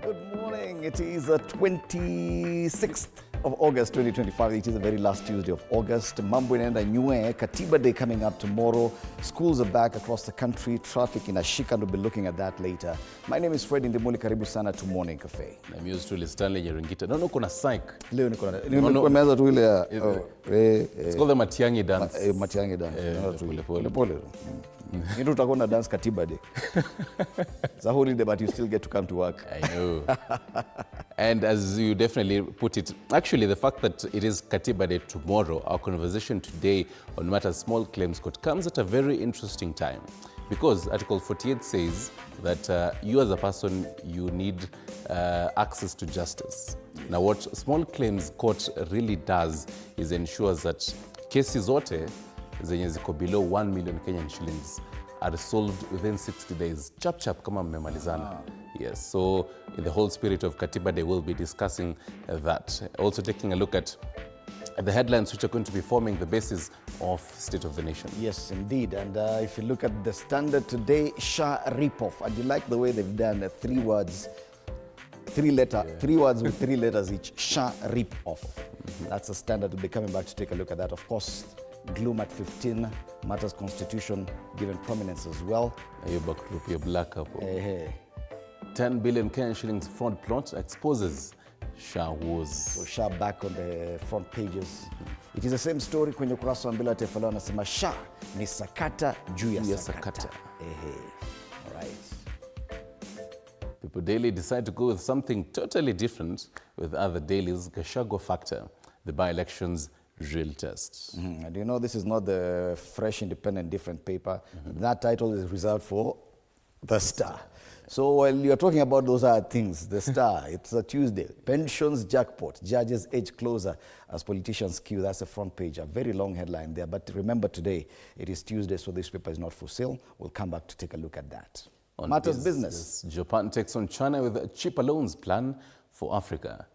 Good morning. It is the 26th of August 2025. It is the very last Tuesday of August. Mambo inaenda nyue. Katiba Day coming up tomorrow. Schools are back across the country. Traffic inashika, and we'll be looking at that later. My name is Fred Ndimuli. Karibu sana to Morning Cafe. I'm used to Stanley Nyeringita. No, kuna psych. Leo niko na nimeanza tu ile it's called the Matiangi dance. Matiangi dance. Pole. You don't want to dance Katiba Day. It's a holiday, but you still get to come to work. I know. And as you definitely put it, actually the fact that it is Katiba Day tomorrow, our conversation today on matters small claims court comes at a very interesting time. Because Article 48 says that you as a person, you need access to justice. Now what small claims court really does is ensures that cases zote zenye ziko below 1 million Kenyan shillings are solved within 60 days. Chap kama mmemalizana. Yes, so in the whole spirit of Katiba Day, we'll be discussing that. Also taking a look at the headlines which are going to be forming the basis of State of the Nation. Yes, indeed. And if you look at the Standard today, SHA ripoff. And you like the way they've done 3 words, 3 words with 3 letters each. SHA ripoff. That's the Standard. We'll be coming back to take a look at that. Of course, gloom at 15, matters constitution given prominence as well. You're back to your black up. 10 billion Kenyan shillings fraud plot exposes SHA woes. So SHA back on the front pages. It is the same story kwenye ukurasa wa mbele wa taifa leo, anasema SHA ni sakata juu ya sakata. All right. People Daily decide to go with something totally different with other dailies. Gachagua factor, the by-elections real test. And you know, this is not the fresh, independent, different paper. That title is reserved for the Star. So while you're talking about those other things, the Star, it's a Tuesday. Pensions jackpot, judges edge closer as politicians queue. That's the front page, a very long headline there. But remember today, it is Tuesday, so this paper is not for sale. We'll come back to take a look at that. On Matters business. Japan takes on China with a cheaper loans plan for Africa.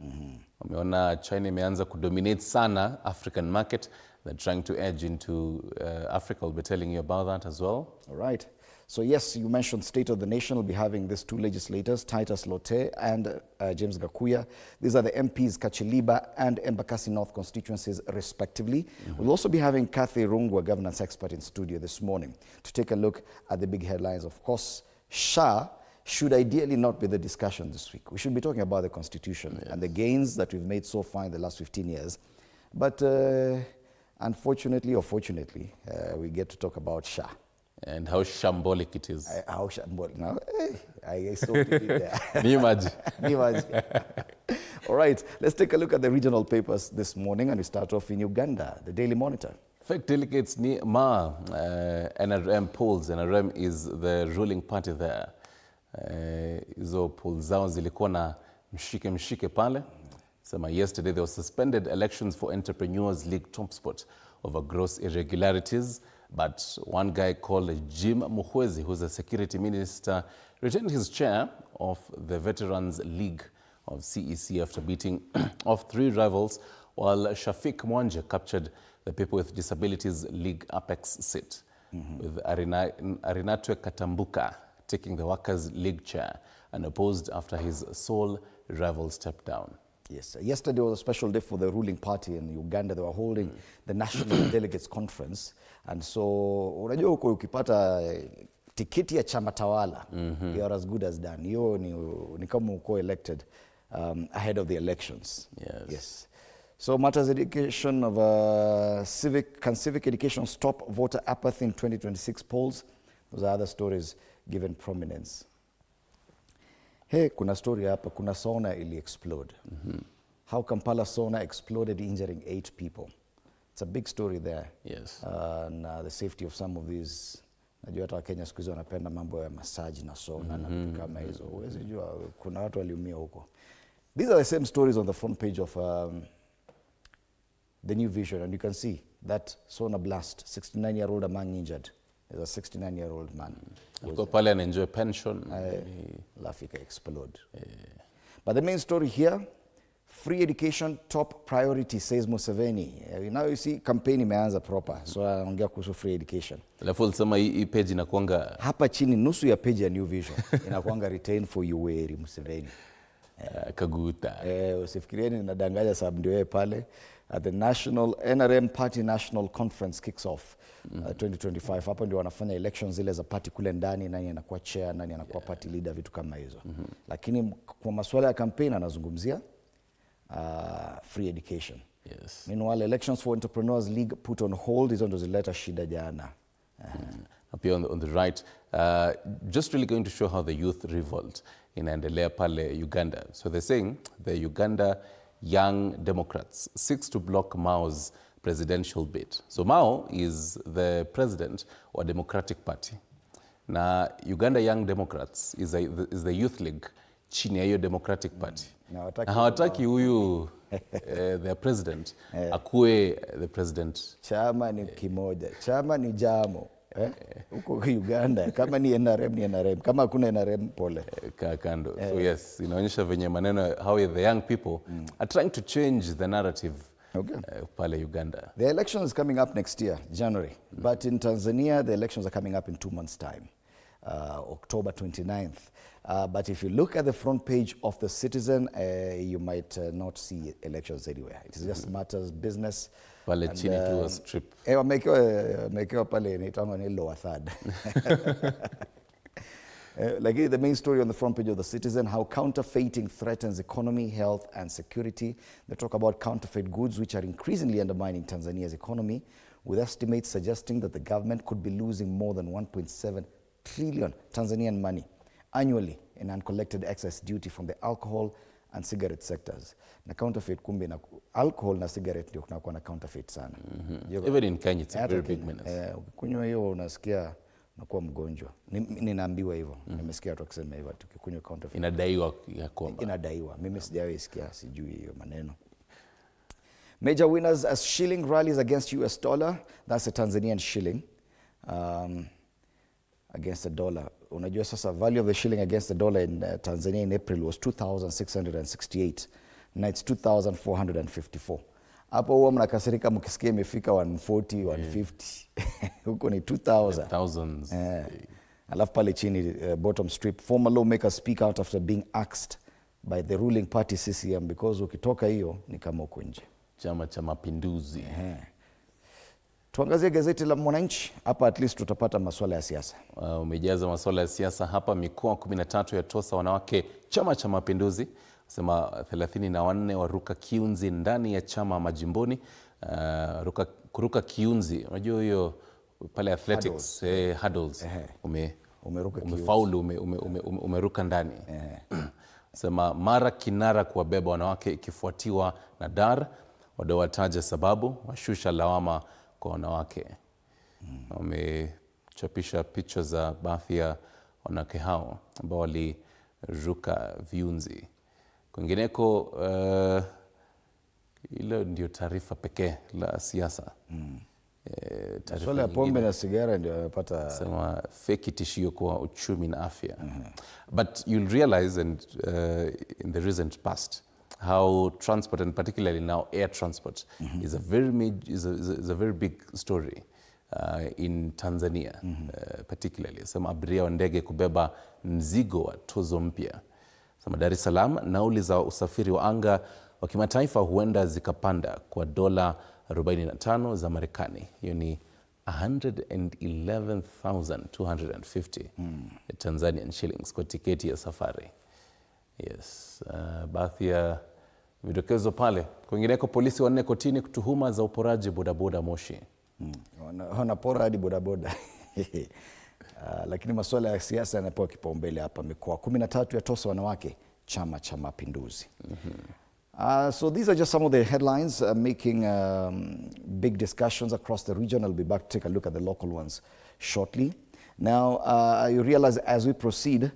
Wameona China imeanza kudominate sana African market. They're trying to edge into Africa. We'll be telling you about that as well. All right. So yes, you mentioned State of the Nation. We'll be having these 2 legislators, Titus Lote and James Gakuya. These are the MPs, Kachiliba and Embakasi North constituencies, respectively. We'll also be having Kathy Rungwa, governance expert, in studio this morning to take a look at the big headlines. Of course, SHA should ideally not be the discussion this week. We should be talking about the Constitution and the gains that we've made so far in the last 15 years. But unfortunately or fortunately, we get to talk about SHA. And how shambolic it is. How shambolic. Now, I saw it there. Imagine. All right, let's take a look at the regional papers this morning, and we start off in Uganda, the Daily Monitor. Fake delegates ni NRM polls. NRM is the ruling party there. Hizo polls zao zilikuwa na mshike pale. Sema yesterday there was suspended elections for Entrepreneurs League top spot over gross irregularities. But one guy called Jim Muhwezi, who's a security minister, retained his chair of the Veterans League of CEC after beating off 3 rivals, while Shafiq Mwanje captured the People with Disabilities League Apex seat, with Arinatwe Katambuka taking the Workers' League chair, and opposed after his sole rival stepped down. Yes, yesterday was a special day for the ruling party in Uganda. They were holding the National Delegates Conference. And so, unajua uko ukipata tiketi ya chama tawala, you are as good as done. Yo ni kama uko elected ahead of the elections. Yes. So matters education of can civic education stop voter apathy in 2026 polls? Those are other stories given prominence. Hey, kuna story hapa, kuna sauna ili explode. How Kampala sauna exploded, injuring 8 people. It's a big story there. Yes. And the safety of some of these. Najua hata Kenya siku hizi wanapenda mambo ya massage na sauna na vitu kama hizo. Huwezi jua kuna watu waliumia huko. These are the same stories on the front page of the New Vision, and you can see that sauna blast, 69-year-old man injured. There's a 69-year-old man. Alikuwa pale and enjoy pension. Lafika explode. But the main story here, free education top priority, says Museveni. Now you see campaign imeanza proper. So anaongea kuhusu free education. Alafu ulisema hii page inakuanga hapa chini nusu ya page ya New Vision inakuanga retained for Yoweri Museveni. Kaguta. Usifikirieni ninadanganya sababu ndio yeye pale. The National NRM Party National Conference kicks off 2025. Hapo ndio wanafanya elections zile za party kule ndani, nani anakuwa chair, nani anakuwa party leader, vitu kama hizo. Lakini kwa masuala ya campaign anazungumzia free education. Yes. Meanwhile, elections for Entrepreneurs League put on hold. Hizo ndo zilileta shida jana. Up here on the right, just really going to show how the youth revolt inaendelea pale Uganda. So they're saying the Uganda Young Democrats seeks to block Mao's presidential bid. So Mao is the president of Democratic Party. Na Uganda Young Democrats is the youth league chini ya hiyo Democratic Party. Na hawataki huyu their president akuwe the president. Chama ni kimoja, chama ni jamo. Huko Uganda kama ni NRM ni NRM, kama hakuna NRM pole kando. So yes, inaonyesha venye maneno how the young people are trying to change the narrative pale Uganda. The election is coming up next year, January. But in Tanzania, the elections are coming up in 2 months' time, October 29th. But if you look at the front page of The Citizen, you might not see elections anywhere. It just matters business. Pale chini tu a strip. Wamekewa pale inaitwa ni lower third. Like the main story on the front page of The Citizen, how counterfeiting threatens economy, health and security. They talk about counterfeit goods which are increasingly undermining Tanzania's economy, with estimates suggesting that the government could be losing more than 1.7 trillion Tanzanian money annually in uncollected excess duty from the alcohol and cigarette sectors. Na counterfeit kumbe na alcohol na cigarette ndio kunakuwa na counterfeit sana. Even in Kenya it's a very big menace. Ukikunywa hiyo unasikia unakuwa mgonjwa. Ninaambiwa hivyo. Nimesikia watu wakisema hivyo tukikunywa counterfeit. Inadaiwa ya kwamba. Inadaiwa. Mimi sijawahi sikia, sijui hiyo maneno. Major winners as shilling rallies against US dollar. That's the Tanzanian shilling. Against the dollar. Unajua sasa value of the shilling against the dollar in Tanzania in April was 2,668. Now it's 2,454. Hapo huwa mnakasirika mkisikia imefika 140, 150. Huko ni 2,000. Thousands. Alafu pale chini bottom strip, former lawmakers speak out after being axed by the ruling party CCM, because ukitoka hiyo ni kama uko nje. Chama cha Mapinduzi. Tuangazie gazeti la Mwananchi. Hapa at least tutapata masuala ya siasa. Umejaza masuala ya siasa hapa. Mikoa 13 yatosa wanawake Chama cha Mapinduzi. Sema 34 waruka kiunzi ndani ya chama majimboni. Kuruka kiunzi, unajua hiyo pale athletics, hurdles. Umefaulu, umeruka ndani. Sema Mara kinara kuwabeba wanawake ikifuatiwa na Dar. Wadau wataja sababu, washusha lawama kwa wanawake. Wamechapisha picha za baadhi ya wanawake hao ambao waliruka viunzi. Kwingineko, ile ndio taarifa pekee la siasa. Swala ya pombe na sigara ndio wamepata. Sema fake tishio kwa uchumi na afya. But you'll realize in the recent past how transport, and particularly now air transport, is a very big story in Tanzania, particularly. Sema abiria wa ndege kubeba mzigo wa tozo mpya. Sema Dar es Salaam, nauli za usafiri wa anga wa kimataifa huenda zikapanda kwa dola 45 za Marekani. Hiyo ni 111,250 Tanzanian shillings kwa tiketi ya safari. Yes, baadhi ya vidokezo pale. Kwingineko, polisi 4 kotini kutuhuma za uporaji bodaboda Moshi. Wanapora hadi bodaboda. Lakini masuala ya siasa yanapewa kipaumbele hapa. Mikoa 13 yatosa wanawake Chama cha Mapinduzi. So these are just some of the headlines making big discussions across the region. I'll be back to take a look at the local ones shortly. Now, you realize as we proceed,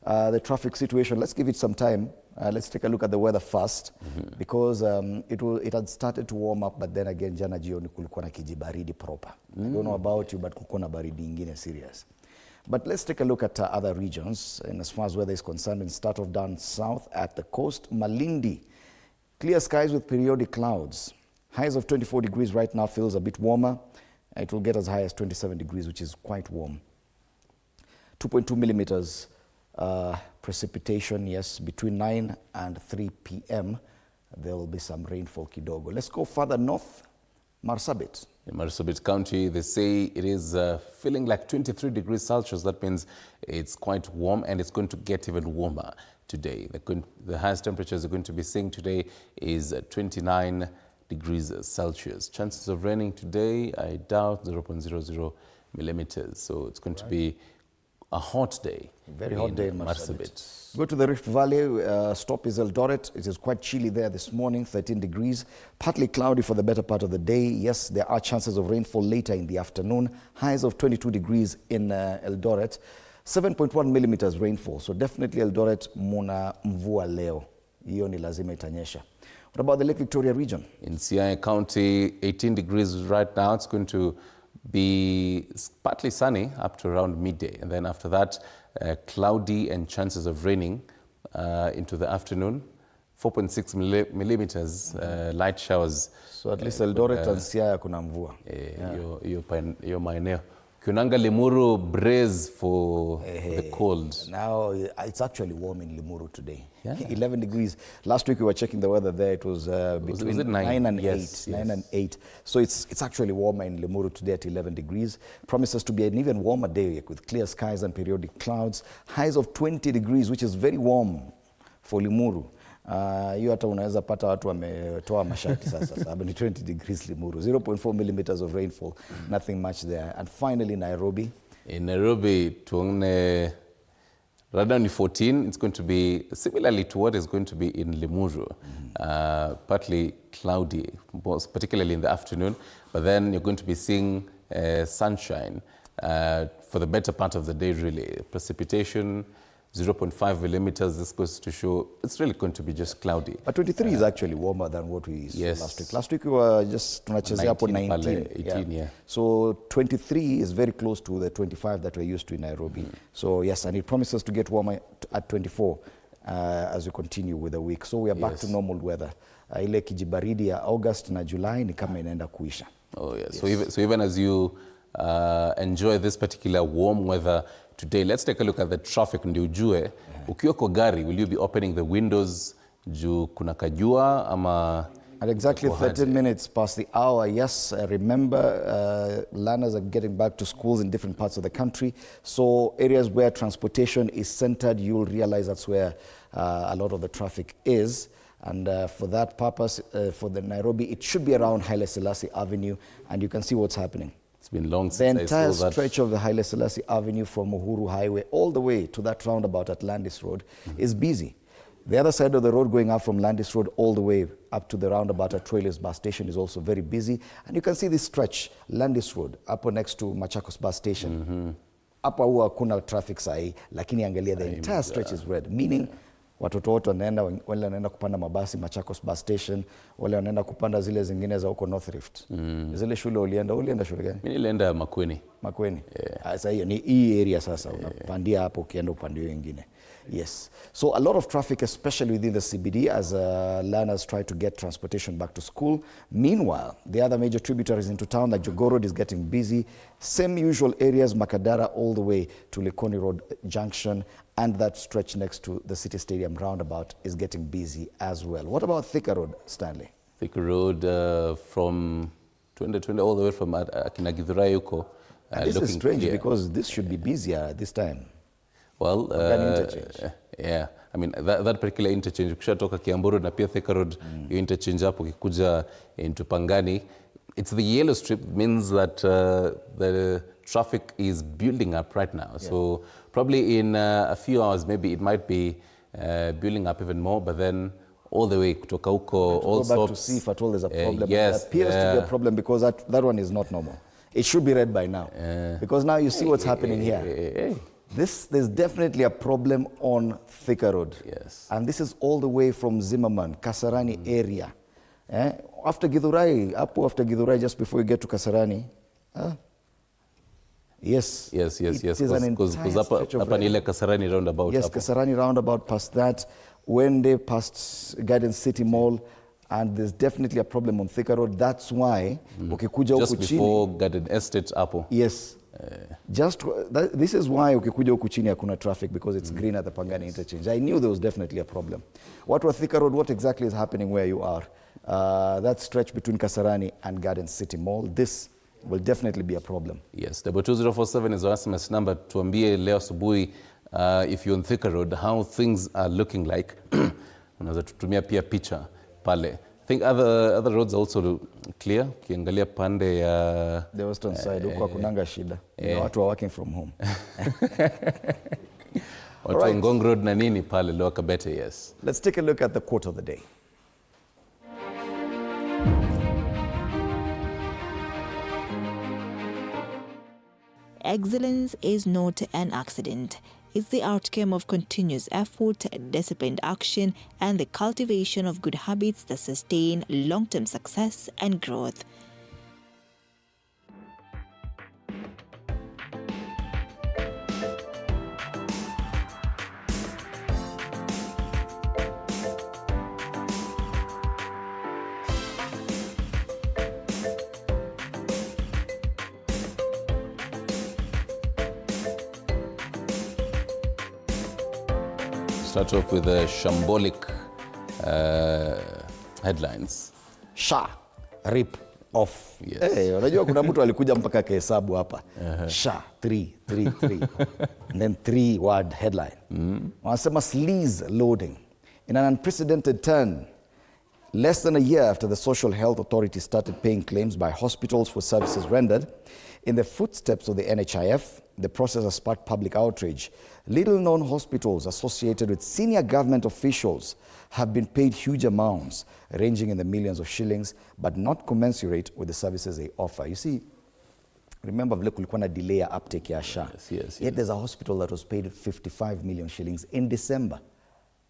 the traffic situation, let's give it some time. Let's take a look at the weather first, because it had started to warm up, but then again, jana jioni kulikuwa na kijibaridi proper. I don't know about you, but kulikuwa na baridi ingine serious. But let's take a look at other regions, and as far as weather is concerned, and start off down south at the coast. Malindi, clear skies with periodic clouds. Highs of 24 degrees right now, feels a bit warmer. It will get as high as 27 degrees, which is quite warm. 2.2 millimeters Precipitation, yes, between 9 and 3 p.m. there will be some rainfall kidogo. Let's go further north, Marsabit. In Marsabit County, they say it is feeling like 23 degrees Celsius. That means it's quite warm, and it's going to get even warmer today. The highest temperatures are going to be seeing today is 29 degrees Celsius. Chances of raining today, I doubt, 0.00 millimeters. So it's going to be a hot day. Very hot day in Marsabit. Go to the Rift Valley, stop is Eldoret. It is quite chilly there this morning, 13 degrees. Partly cloudy for the better part of the day. Yes, there are chances of rainfall later in the afternoon. Highs of 22 degrees in Eldoret. 7.1 millimeters rainfall. So definitely Eldoret muna mvua leo. Hiyo ni lazima itanyesha. What about the Lake Victoria region? In Siaya County, 18 degrees right now. It's going to be partly sunny up to around midday, and then after that cloudy and chances of raining into the afternoon. 4.6 millimeters light showers. So at least Eldoret and Siaya kuna mvua. Hiyo maeneo. Kunanga Limuru brace for the cold. Now it's actually warm in Limuru today. Yeah. 11 degrees. Last week we were checking the weather there. It was between was it 9 and 8. Yes. 9 and 8. So it's actually warmer in Limuru today at 11 degrees. Promises to be an even warmer day with clear skies and periodic clouds. Highs of 20 degrees, which is very warm for Limuru. Hiyo hata unaweza pata watu wametoa mashati sasa. Sababu ni 20 degrees Limuru. 0.4 millimeters of rainfall. Nothing much there. And finally Nairobi. In Nairobi, tuone radar 14. It's going to be similarly to what is going to be in Limuru. Partly cloudy, particularly in the afternoon. But then you're going to be seeing sunshine for the better part of the day, really. Precipitation, 0.5 millimeters. This goes to show it's really going to be just cloudy. But 23 is actually warmer than what we saw last week. Last week we were just tunachezea hapo 19. 18, yeah. So 23 is very close to the 25 that we're used to in Nairobi. So yes, and it promises to get warmer at 24 as we continue with the week. So we are back to normal weather. Ile kijibaridi ya August na July ni kama inaenda kuisha. Oh yeah. So even as you enjoy this particular warm weather today, let's take a look at the traffic. Ndio ujue, ukiwa kwa gari, will you be opening the windows juu kuna kajua ama? At exactly 13 minutes past the hour, yes, remember, learners are getting back to schools in different parts of the country. So areas where transportation is centered, you'll realize that's where a lot of the traffic is. And for that purpose, for the Nairobi, it should be around Haile Selassie Avenue, and you can see what's happening. It's been long since the entire stretch of the Haile Selassie Avenue from Uhuru Highway all the way to that roundabout at Landis Road is busy. The other side of the road going up from Landis Road all the way up to the roundabout at Trailers Bus Station is also very busy. And you can see this stretch, Landis Road, up next to Machakos Bus Station. Hapa huwa hakuna traffic sahi, lakini angalia the entire stretch is red, meaning watoto wote wanaenda, wale wanaenda kupanda mabasi Machakos Bus Station, wale wanaenda kupanda zile zingine za huko North Rift. Zile shule ulienda shule gani? Mimi nilienda Makueni. Makueni. Sasa hiyo ni hii area sasa, unapandia hapo ukienda upande mwingine. Yes. So a lot of traffic, especially within the CBD, as learners try to get transportation back to school. Meanwhile, the other major tributaries into town, like Jogoo Road, is getting busy. Same usual areas, Makadara all the way to Likoni Road Junction, and that stretch next to the City Stadium roundabout is getting busy as well. What about Thika Road, Stanley? Thika Road from 2020 all the way from Akina Githurai huko. This is strange because this should be busier this time. Well, yeah, I mean that particular interchange, ukishatoka Kiambu Road na pia Thika Road, you interchange hapo ukikuja into Pangani, it's the yellow strip, means that the traffic is building up right now. Yeah. So probably in a few hours, maybe it might be building up even more, but then all the way kutoka huko, all go back to see if at all there's a problem. Yes, it appears to be a problem because that one is not normal. It should be red by now. Because now you see what's happening here. There's definitely a problem on Thika Road. Yes. And this is all the way from Zimmerman, Kasarani area. After Githurai, after Githurai, just before you get to Kasarani. Yes. Yes. It is an entire stretch of red. Kasarani roundabout. Yes, Kasarani roundabout, past that, Wende, past Garden City Mall, and there's definitely a problem on Thika Road. That's why, ukikuja just huku before Garden Estate hapo. Yes. This is why ukikuja huku chini hakuna traffic, because it's green at the Pangani interchange. I knew there was definitely a problem. What was Thika Road? What exactly is happening where you are? That stretch between Kasarani and Garden City Mall. This will definitely be a problem. Yes, 2047 is our SMS number. Tuambie leo asubuhi, if you're on Thika Road, how things are looking like. Unaweza tutumia pia picha pale. I think other roads are also clear. Ukiangalia pande ya the western side huko hakunanga shida. Watu are working from home. Watu wa Ngong Road na nini pale Lower Kabete, yes. Let's take a look at the quote of the day. Excellence is not an accident. It's the outcome of continuous effort, disciplined action, and the cultivation of good habits that sustain long-term success and growth. Start off with the shambolic headlines. SHA, rip off. Yes. Hey, unajua kuna mtu alikuja mpaka kahesabu hapa. SHA, 3. And then 3-word headline. Wanasema sleaze loading. In an unprecedented turn, less than a year after the Social Health Authority started paying claims by hospitals for services rendered, in the footsteps of the NHIF, the process has sparked public outrage. Little-known hospitals associated with senior government officials have been paid huge amounts, ranging in the millions of shillings, but not commensurate with the services they offer. You see, remember vile kulikuwa na delay ya uptake ya SHA. Yes. Yet there's a hospital that was paid 55 million shillings in December,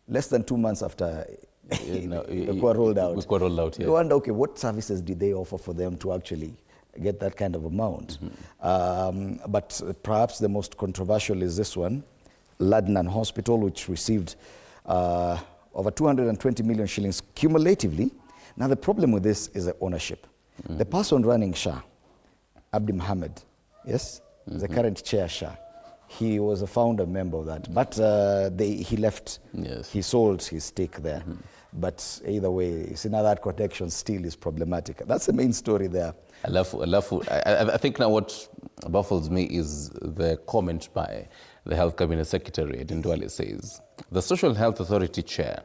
less than 2 months after it got rolled out. Yeah. You wonder, okay, what services did they offer for them to actually get that kind of amount? But perhaps the most controversial is this one, Ladnan Hospital, which received over 220 million shillings cumulatively. Now the problem with this is the ownership. The person running SHA, Abdi Mohammed, yes, the current chair SHA, he was a founder member of that, but he left. Yes. He sold his stake there. But either way, you see, now that connection still is problematic. That's the main story there. I think now what baffles me is the comment by the Health Cabinet Secretary, Duale, says, the Social Health Authority Chair,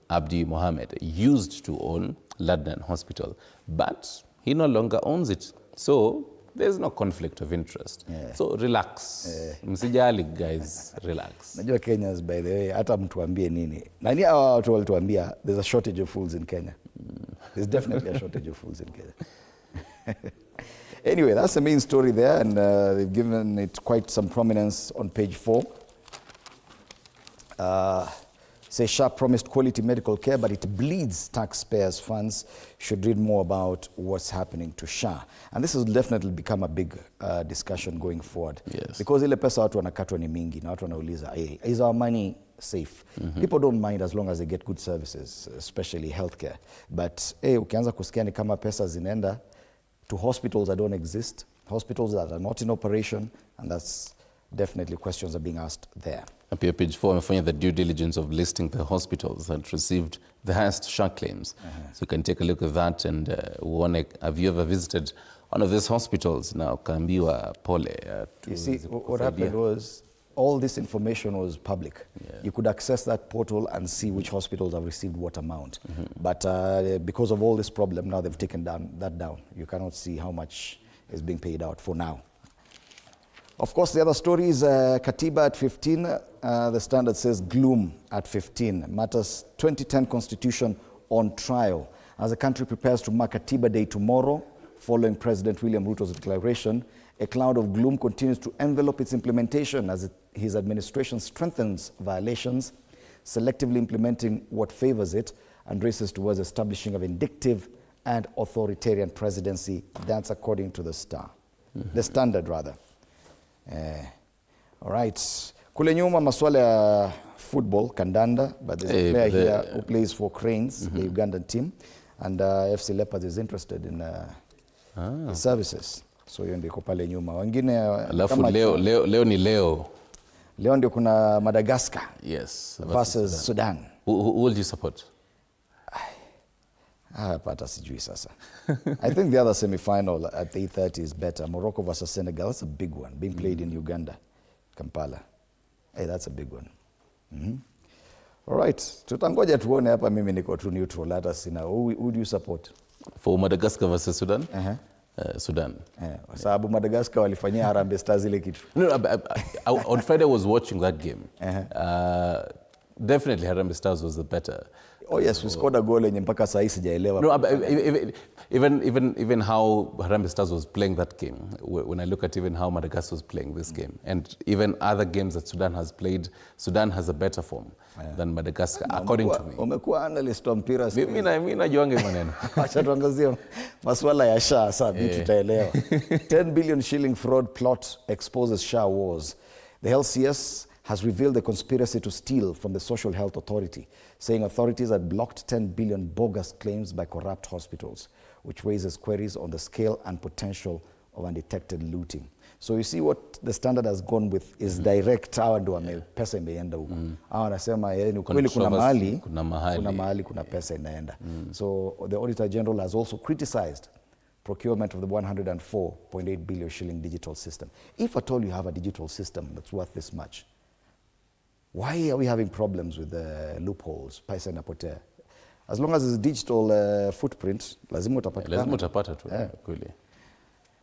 Abdi Mohammed, used to own Ladnan Hospital, but he no longer owns it. So there's no conflict of interest. Yeah. So relax. Msijali, guys, relax. Najua Kenyans, by the way, hata mtuambie nini. Nani hawa watu walituambia there's a shortage of fools in Kenya. There's definitely a shortage of fools in Kenya. Anyway, that's the main story there, and they've given it quite some prominence on page 4. Say SHA promised quality medical care, but it bleeds taxpayers' funds. Should read more about what's happening to SHA. And this has definitely become a big discussion going forward. Yes. Because ile pesa watu wanakatwa ni mingi, na watu wanauliza, hey, is our money safe? People don't mind as long as they get good services, especially healthcare. But hey, ukianza kusikia ni kama pesa zinaenda to hospitals that don't exist, hospitals that are not in operation, and that's definitely questions are being asked there. Up here, page 4, I'm finding the due diligence of listing the hospitals that received the highest SHA claims. So you can take a look at that, and have you ever visited one of these hospitals? Now, Kambiwa Pole. You see, what happened was, all this information was public. Yeah. You could access that portal and see which hospitals have received what amount. But because of all this problem, now they've taken that down. You cannot see how much is being paid out for now. Of course, the other story is Katiba at 15. The Standard says gloom at 15. Matters 2010 Constitution on trial. As the country prepares to mark Katiba Day tomorrow, following President William Ruto's declaration, a cloud of gloom continues to envelop its implementation as his administration strengthens violations, selectively implementing what favors it, and races towards establishing a vindictive and authoritarian presidency. That's according to the the Standard rather. All right. Kule nyuma maswala ya football, kandanda, but there's a player here who plays for Cranes, the Ugandan team, and FC Leopards is interested in his services. So hiyo ndio iko pale nyuma. Wengine alafu leo ni leo ndio kuna Madagascar. Yes, versus Sudan. Who will you support? Pata sijui sasa. I think the other semi-final at 8:30 is better. Morocco versus Senegal. That's a big one being played in Uganda, Kampala. Hey, that's a big one. All right. Tutangoja tuone hapa, mimi niko tu neutral. Hata sina. Who do you support? For Madagascar versus Sudan? Sudan. Sababu Madagascar walifanyia Harambee Stars ile kitu. No, on Friday I was watching that game. Definitely Harambee Stars was the better. Oh yes, we scored a goal yenye mpaka saa hii sijaelewa. No, even how Harambee Stars was playing that game, when I look at even how Madagascar was playing this game, and even other games that Sudan has played, Sudan has a better form than Madagascar, according to me. Umekuwa analyst wa mpira siku. Mimi najuanga maneno. Acha tuangazie masuala ya SHA sasa, tutaelewa. 10 billion shilling fraud plot exposes SHA wars. The LCS has revealed the conspiracy to steal from the Social Health Authority, saying authorities had blocked 10 billion bogus claims by corrupt hospitals, which raises queries on the scale and potential of undetected looting. So you see what the standard has gone with is direct. Hawa ndio pesa imeenda huko. Hawa wanasema ni kweli kuna mahali kuna pesa inaenda. So the Auditor General has also criticized procurement of the 104.8 billion shilling digital system. If at all you have a digital system that's worth this much, why are we having problems with the loopholes? Paisa inapotea. As long as it's digital footprint, lazima utapata tu. Kweli.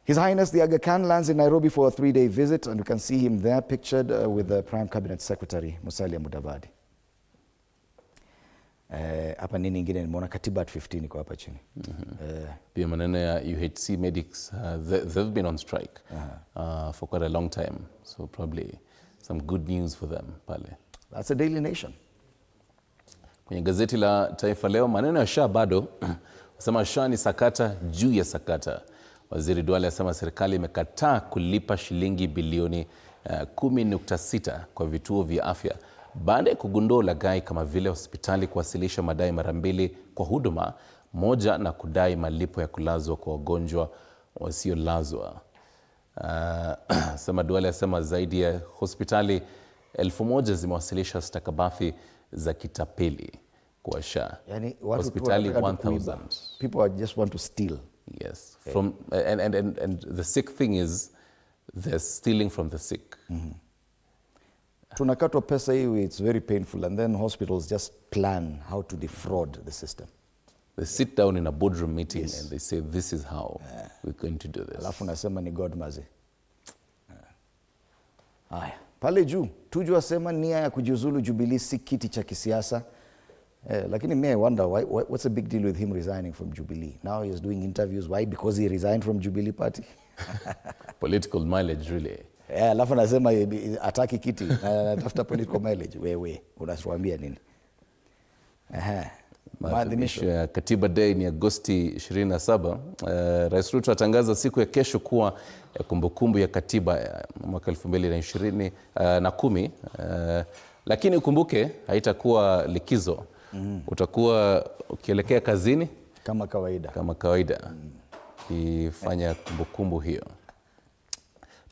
His Highness the Aga Khan lands in Nairobi for a 3-day visit, and you can see him there pictured with the Prime Cabinet Secretary Musalia Mudavadi. Hapa nini ingine nimeona Katiba at 15 iko hapa chini. Pia maneno ya UHC medics, they've been on strike for quite a long time, so probably some good news for them pale. That's a Daily Nation. Kwenye gazeti la Taifa Leo, maneno ya SHA bado, wasema SHA ni sakata juu ya sakata. Waziri Duale asema serikali imekataa kulipa shilingi bilioni 10.6 kwa vituo vya afya baada ya kugundua ulaghai kama vile hospitali kuwasilisha madai mara mbili kwa huduma moja na kudai malipo ya kulazwa kwa wagonjwa wasiolazwa. Sema Duale asema zaidi ya hospitali 1,000 zimewasilisha stakabadhi za kitapeli kwa SHA. Yani hospitali 1,000. People just want to steal. Yes. From and the sick thing is they're stealing from the sick. Tunakatwa pesa hii, it's very painful, and then hospitals just plan how to defraud the system. They sit down in a boardroom meeting and they say this is how we're going to do this. Alafu nasema ni God mazi. Haya, pale juu Tuju asema nia ya kujiuzulu Jubilee si kiti cha kisiasa. Lakini me I wonder what's the big deal with him resigning from Jubilee? Now he's doing interviews. Why? Because he resigned from Jubilee party. Political mileage really. Alafu nasema ataki kiti na tafuta political mileage. Wewe unatuambia nini? Maadhimisho ya Katiba Day ni Agosti 27. Rais Ruto atangaza siku ya kesho kuwa ya kumbukumbu ya katiba ya mwaka 2010. Lakini ukumbuke haitakuwa likizo. Utakuwa ukielekea kazini kama kawaida. Ifanya kumbukumbu hiyo.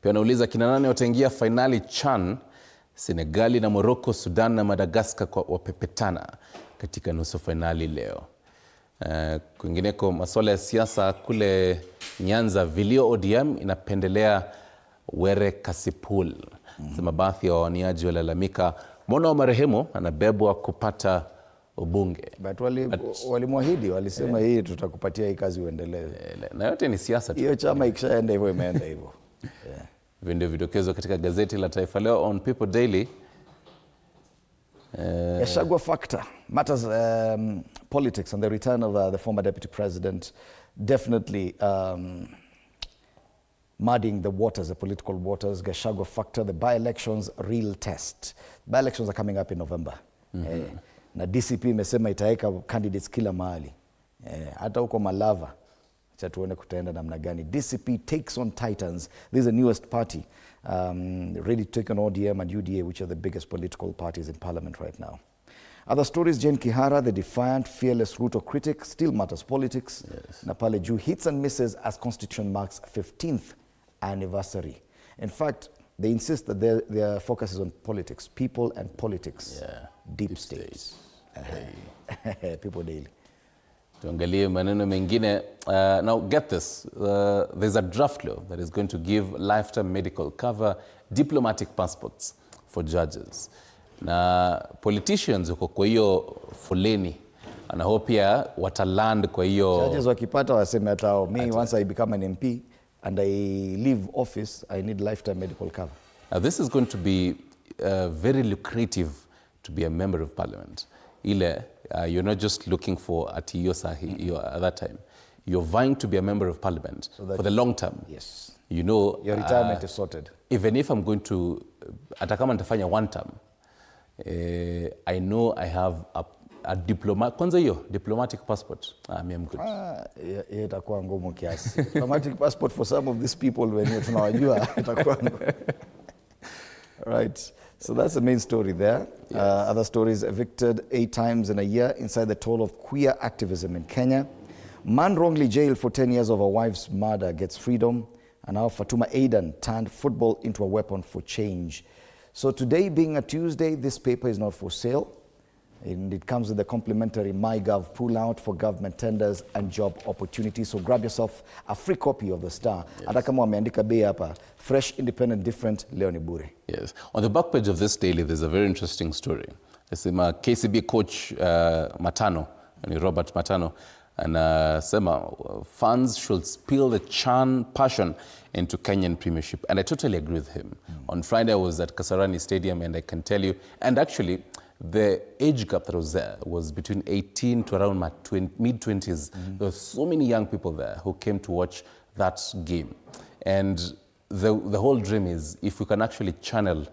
Pia anauliza kina nani wataingia finali CHAN. Senegali na Morocco, Sudan na Madagascar kwa wapepetana katika nusu finali leo. Kwingineko masuala ya siasa kule Nyanza, vilio ODM inapendelea Were Kasipul. Sema baadhi ya wawaniaji walalamika mwana wa marehemu anabebwa kupata ubunge. But walimwahidi, walisema hii tutakupatia hii kazi uendelee. Na yote ni siasa tu. Hiyo chama ikishaenda hivyo imeenda hivyo. Ndio vidokezo katika gazeti la Taifa Leo. On People Daily, Gachagua factor matters, politics and the return of the former deputy president definitely muddying the waters, the political waters. Gachagua factor, the by-elections real test. By-elections are coming up in November. Na DCP imesema itaweka candidates kila mahali. Hata huko Malava. Acha tuone kutaenda namna gani. DCP takes on Titans. This is the newest party, ready to take on ODM and UDA, which are the biggest political parties in parliament right now. Other stories, Jane Kihara, the defiant, fearless Ruto critic, still matters politics. Yes. Na pale juu hits and misses as Constitution marks 15th anniversary. In fact, they insist that their focus is on politics, people and politics. Yeah. Deep state. People Daily. Tuangalie maneno mengine. Now get this, there's a draft law that is going to give lifetime medical cover, diplomatic passports for judges. Na politicians uko kwa hiyo foleni, na hope pia wataland kwa hiyo. Judges wakipata waseme hata me once I become an MP and I leave office, I need lifetime medical cover. This is going to be very lucrative to be a member of parliament. Ile, you're not just looking for at that time. You're vying to be a member of parliament for the long term. Yes. You know, your retirement is sorted. Even if I'm going to, hata kama nitafanya one term, I know I have a diplomatic passport. I'm good. Itakuwa ngumu kiasi. Diplomatic passport for some of these people when tunawajua itakuwa ngumu. Right. So that's the main story there. Yes. Other stories: evicted 8 times in a year inside the toll of queer activism in Kenya. Man wrongly jailed for 10 years over wife's murder gets freedom. And now Fatuma Aidan turned football into a weapon for change. So today being a Tuesday, this paper is not for sale. And it comes with a complimentary MyGov pullout for government tenders and job opportunities. So grab yourself a free copy of The Star. Hata kama wameandika bei hapa, fresh, independent, different, leo ni bure. Yes. On the back page of this daily, there's a very interesting story. Sema KCB coach Matano, Robert Matano, and sema fans should spill the Chan passion into Kenyan Premiership. And I totally agree with him. On Friday, I was at Kasarani Stadium, and I can tell you, and actually, the age gap that was there was between 18 to around my mid-20s. There were so many young people there who came to watch that game. And the whole dream is if we can actually channel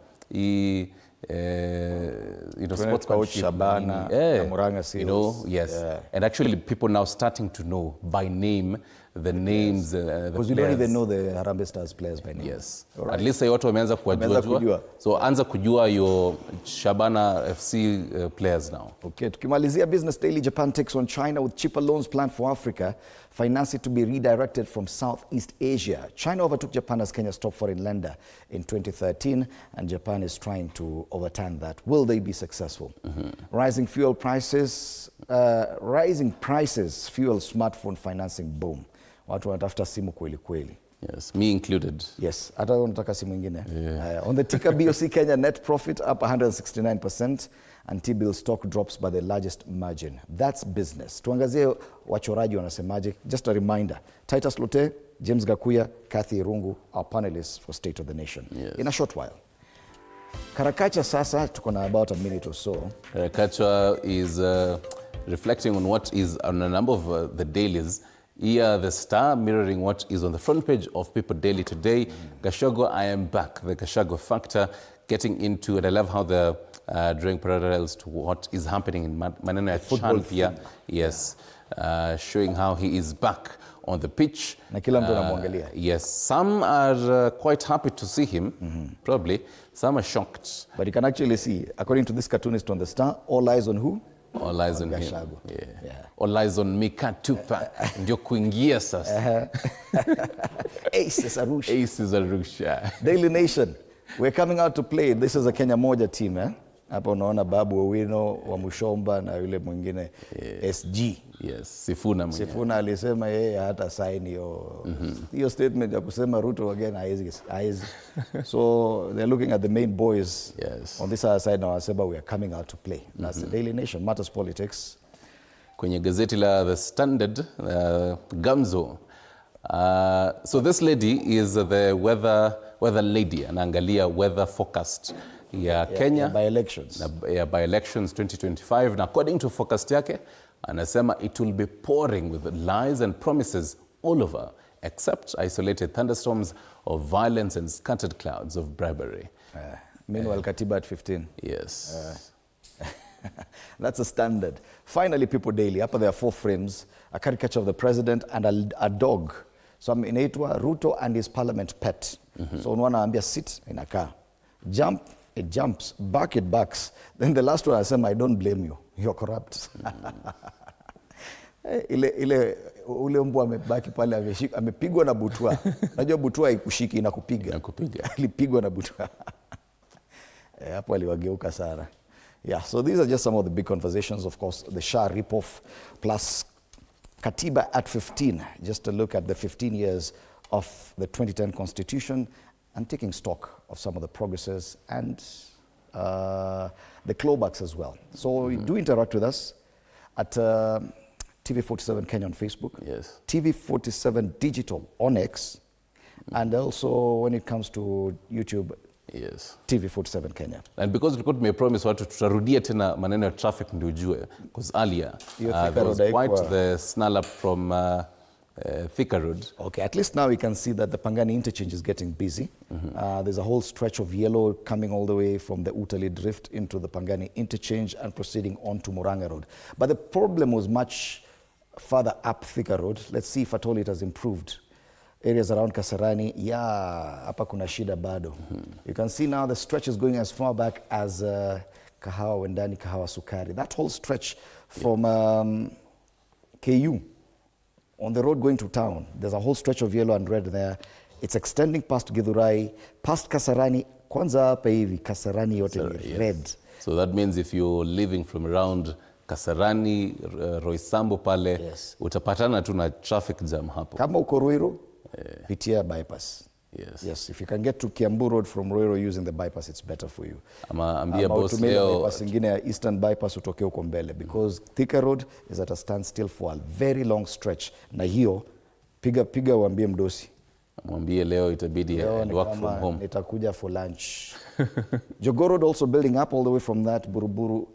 sports coach Shabana, Muranga, yes. Yeah. And actually people now starting to know by name the names, because we don't even know the Harambee Stars players by name. Yes. Right. At least watu wameanza kujua. So anza kujua your Shabana FC players now. Okay, tukimalizia Business Daily, Japan takes on China with cheaper loans planned for Africa, financing to be redirected from Southeast Asia. China overtook Japan as Kenya's top foreign lender in 2013, and Japan is trying to overturn that. Will they be successful? Rising prices fuel smartphone financing boom. Watu wanatafuta simu kweli kweli. Yes, me included. Yes, hata unataka simu ingine. On the ticker, BOC Kenya net profit up 169%, and T-bill stock drops by the largest margin. That's business. Tuangazie wachoraji wanasemaje. Just a reminder, Titus Lote, James Gakuya, Kathy Irungu, our panelists for State of the Nation. Yes. In a short while. Karakacha sasa, tuko na about a minute or so. Karakacha is reflecting on what is on a number of the dailies. Here, the Star mirroring what is on the front page of People Daily today. Gashago, I am back. The Gashago factor, getting into, and I love how they're drawing parallels to what is happening in maneno ya Chan. Yes, showing how he is back on the pitch. Na kila mtu anamwangalia. Yes, some are quite happy to see him, probably. Some are shocked. But you can actually see, according to this cartoonist on the Star, all eyes on who? All eyes on him. Yeah. All eyes on Mika Tupac. Ndio kuingia sasa. Aces Arusha. Aces Arusha. Daily Nation. We're coming out to play. This is a Kenya moja team. Hapa unaona Babu Owino wa Mushomba na yule mwingine SG. Yes, Sifuna mwingine. Sifuna alisema yeye hata sign hiyo statement ya kusema Ruto again haizi. So they're looking at the main boys. Yes. On this other side now Aseba, we are coming out to play. That's the Daily Nation, Matters Politics. Kwenye gazeti la The Standard, Gamzo. So this lady is the weather lady, anaangalia weather forecast ya Kenya by elections. By elections 2025, na according to forecast yake anasema it will be pouring with lies and promises all over except isolated thunderstorms of violence and scattered clouds of bribery. Meanwhile, Katiba at 15. Yes. That's a Standard. Finally, People Daily. Hapa there are 4 frames, a caricature of the president and a dog. So inaitwa Ruto and his parliament pet. So unaona anambia sit, inakaa. Jump, it jumps. Back, it backs. Then the last one I said, I don't blame you. You're corrupt. Ule mbwa amebaki pale amepigwa na butwa. Unajua butwa ikushiki inakupiga. Alipigwa na butwa. Hapo aliwageuka sana. Yeah, so these are just some of the big conversations. Of course, the SHA ripoff plus Katiba at 15, just to look at the 15 years of the 2010 Constitution and taking stock of some of the progresses and the clawbacks as well. So do interact with us at TV47 Kenya on Facebook, yes, TV47 Digital on X, and also when it comes to YouTube, yes, TV47 Kenya. And because we could promise watu tutarudia tena maneno ya traffic ndio ujue, because earlier there was quite the snarl up from Thika Road. Okay, at least now we can see that the Pangani interchange is getting busy. There's a whole stretch of yellow coming all the way from the Utali Drift into the Pangani interchange and proceeding on to Murang'a Road. But the problem was much further up Thika Road. Let's see if at all it has improved. Areas around Kasarani, hapa kuna shida bado. You can see now the stretch is going as far back as Kahawa Wendani, Kahawa Sukari. That whole stretch from KU on the road going to town, there's a whole stretch of yellow and red there. It's extending past Githurai, past Kasarani. Kwanza hapa hivi Kasarani yote ni red. So that means if you're living from around Kasarani, Roysambu pale, utapatana tu na traffic jam hapo. Kama uko Ruiru, pitia bypass. Yes, if you can get to Kiambu Road from Ruiru using the bypass, it's better for you. Ama ambia boss leo bypass ingine ya Eastern bypass utoke uko mbele, because Thika Road is at a standstill for a very long stretch. Na hiyo piga uambie mdosi. Mwambie leo itabidi work from home. Nitakuja for lunch. Jogoo Road also building up all the way from that Buruburu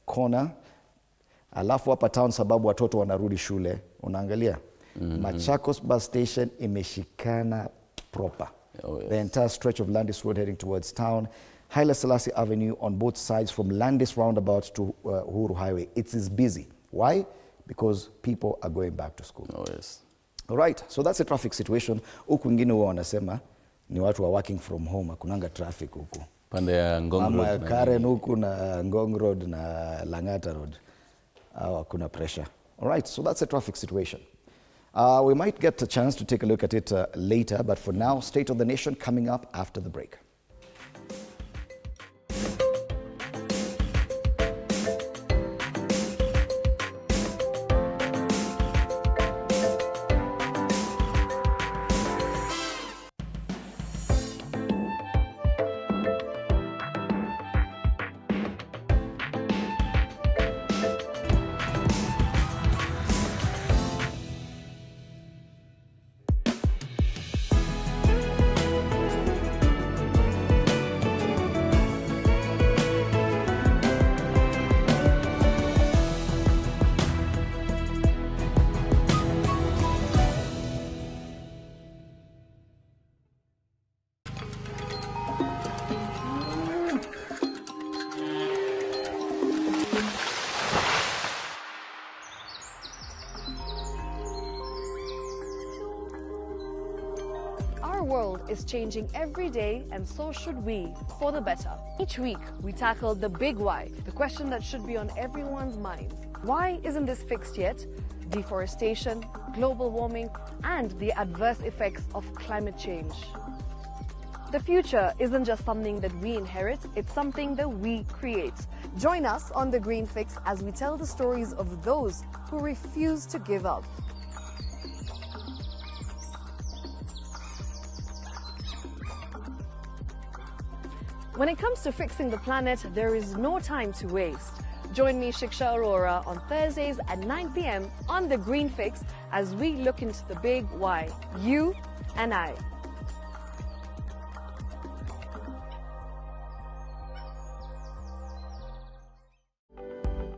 corner. Alafu hapa town sababu watoto wanarudi shule. Unaangalia? Machakos bus station imeshikana proper. The entire stretch of Landis Road heading towards town. Haile Selassie Avenue on both sides from Landis roundabout to Uhuru Highway. It is busy. Why? Because people are going back to school. All right, so that's the traffic situation. Huku wengine huwa wanasema ni watu wa working from home, hakunanga traffic huku. Pande ya Ngong Road. Ama Karen huku na Ngong Road na Langata Road. Hakuna pressure. All right, so that's the traffic situation. We might get a chance to take a look at it later, but for now, State of the Nation coming up after the break. Our world is changing every day, and so should we, for the better. Each week, we tackle the big why, the question that should be on everyone's mind. Why isn't this fixed yet? Deforestation, global warming, and the adverse effects of climate change. The future isn't just something that we inherit, it's something that we create. Join us on The Green Fix as we tell the stories of those who refuse to give up. When it comes to fixing the planet, there is no time to waste. Join me, Shiksha Arora, on Thursdays at 9 p.m. on The Green Fix as we look into the big why, you and I.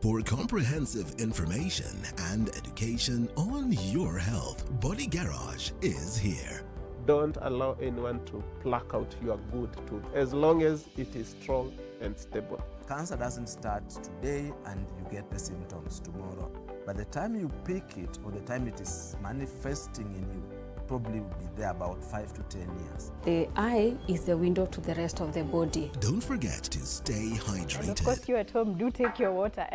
For comprehensive information and education on your health, Body Garage is here. Don't allow anyone to pluck out your good tooth, as long as it is strong and stable. Cancer doesn't start today and you get the symptoms tomorrow. By the time you pick it or the time it is manifesting in you, probably will be there about 5 to 10 years. The eye is the window to the rest of the body. Don't forget to stay hydrated. And of course, you at home do take your water.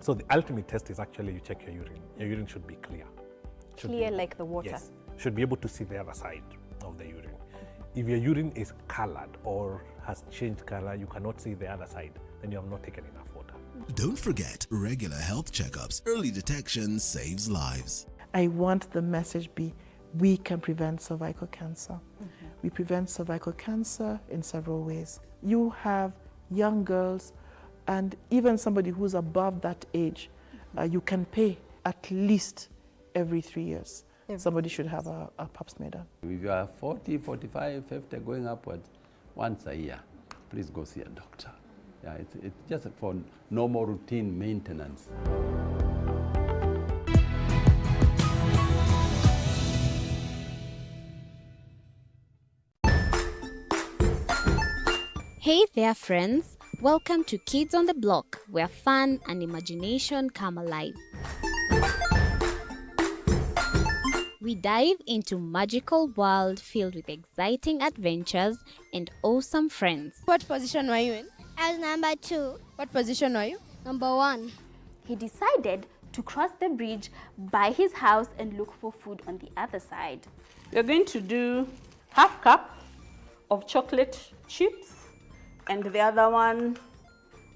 So the ultimate test is actually you check your urine. Your urine should be clear. Clear like the water? Yes, should be able to see the other side of the urine. If your urine is colored or has changed color, you cannot see the other side, then you have not taken enough water. Don't forget regular health checkups. Early detection saves lives. I want the message be, we can prevent cervical cancer. We prevent cervical cancer in several ways. You have young girls and even somebody who's above that age, you can pay at least every 3 years. Somebody should have a pap smear done. If you are 40, 45, 50, going upwards, once a year, please go see a doctor. Yeah, it's just for normal routine maintenance. Hey there, friends. Welcome to Kids on the Block, where fun and imagination come alive. We dive into magical world filled with exciting adventures and awesome friends. What position were you in? I was number 2. What position were you? Number 1. He decided to cross the bridge by his house and look for food on the other side. We're going to do half cup of chocolate chips, and the other one,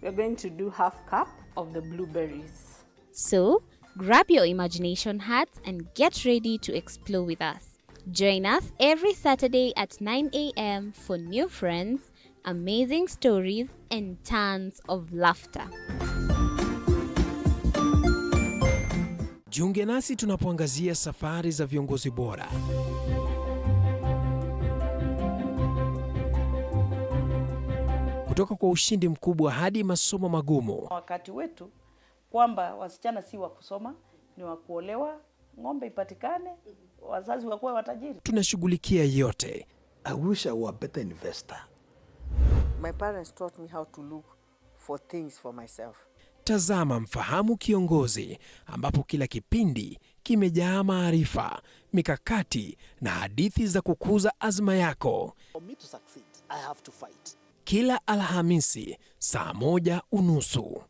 we're going to do half cup of the blueberries. So, grab your imagination hats and get ready to explore with us. Join us every Saturday at 9 a.m. for new friends, amazing stories, and tons of laughter. Jiunge nasi tunapoangazia safari za viongozi bora. Kutoka kwa ushindi mkubwa hadi masomo magumu. Wakati wetu kwamba wasichana si wa kusoma, ni wa kuolewa, ng'ombe ipatikane, wazazi wakuwe watajiri. Tunashughulikia yote. I wish I were a better investor. My parents taught me how to look for things for myself. Tazama Mfahamu Kiongozi, ambapo kila kipindi kimejaa maarifa, mikakati na hadithi za kukuza azma yako. For me to succeed, I have to fight. Kila Alhamisi saa 1:30.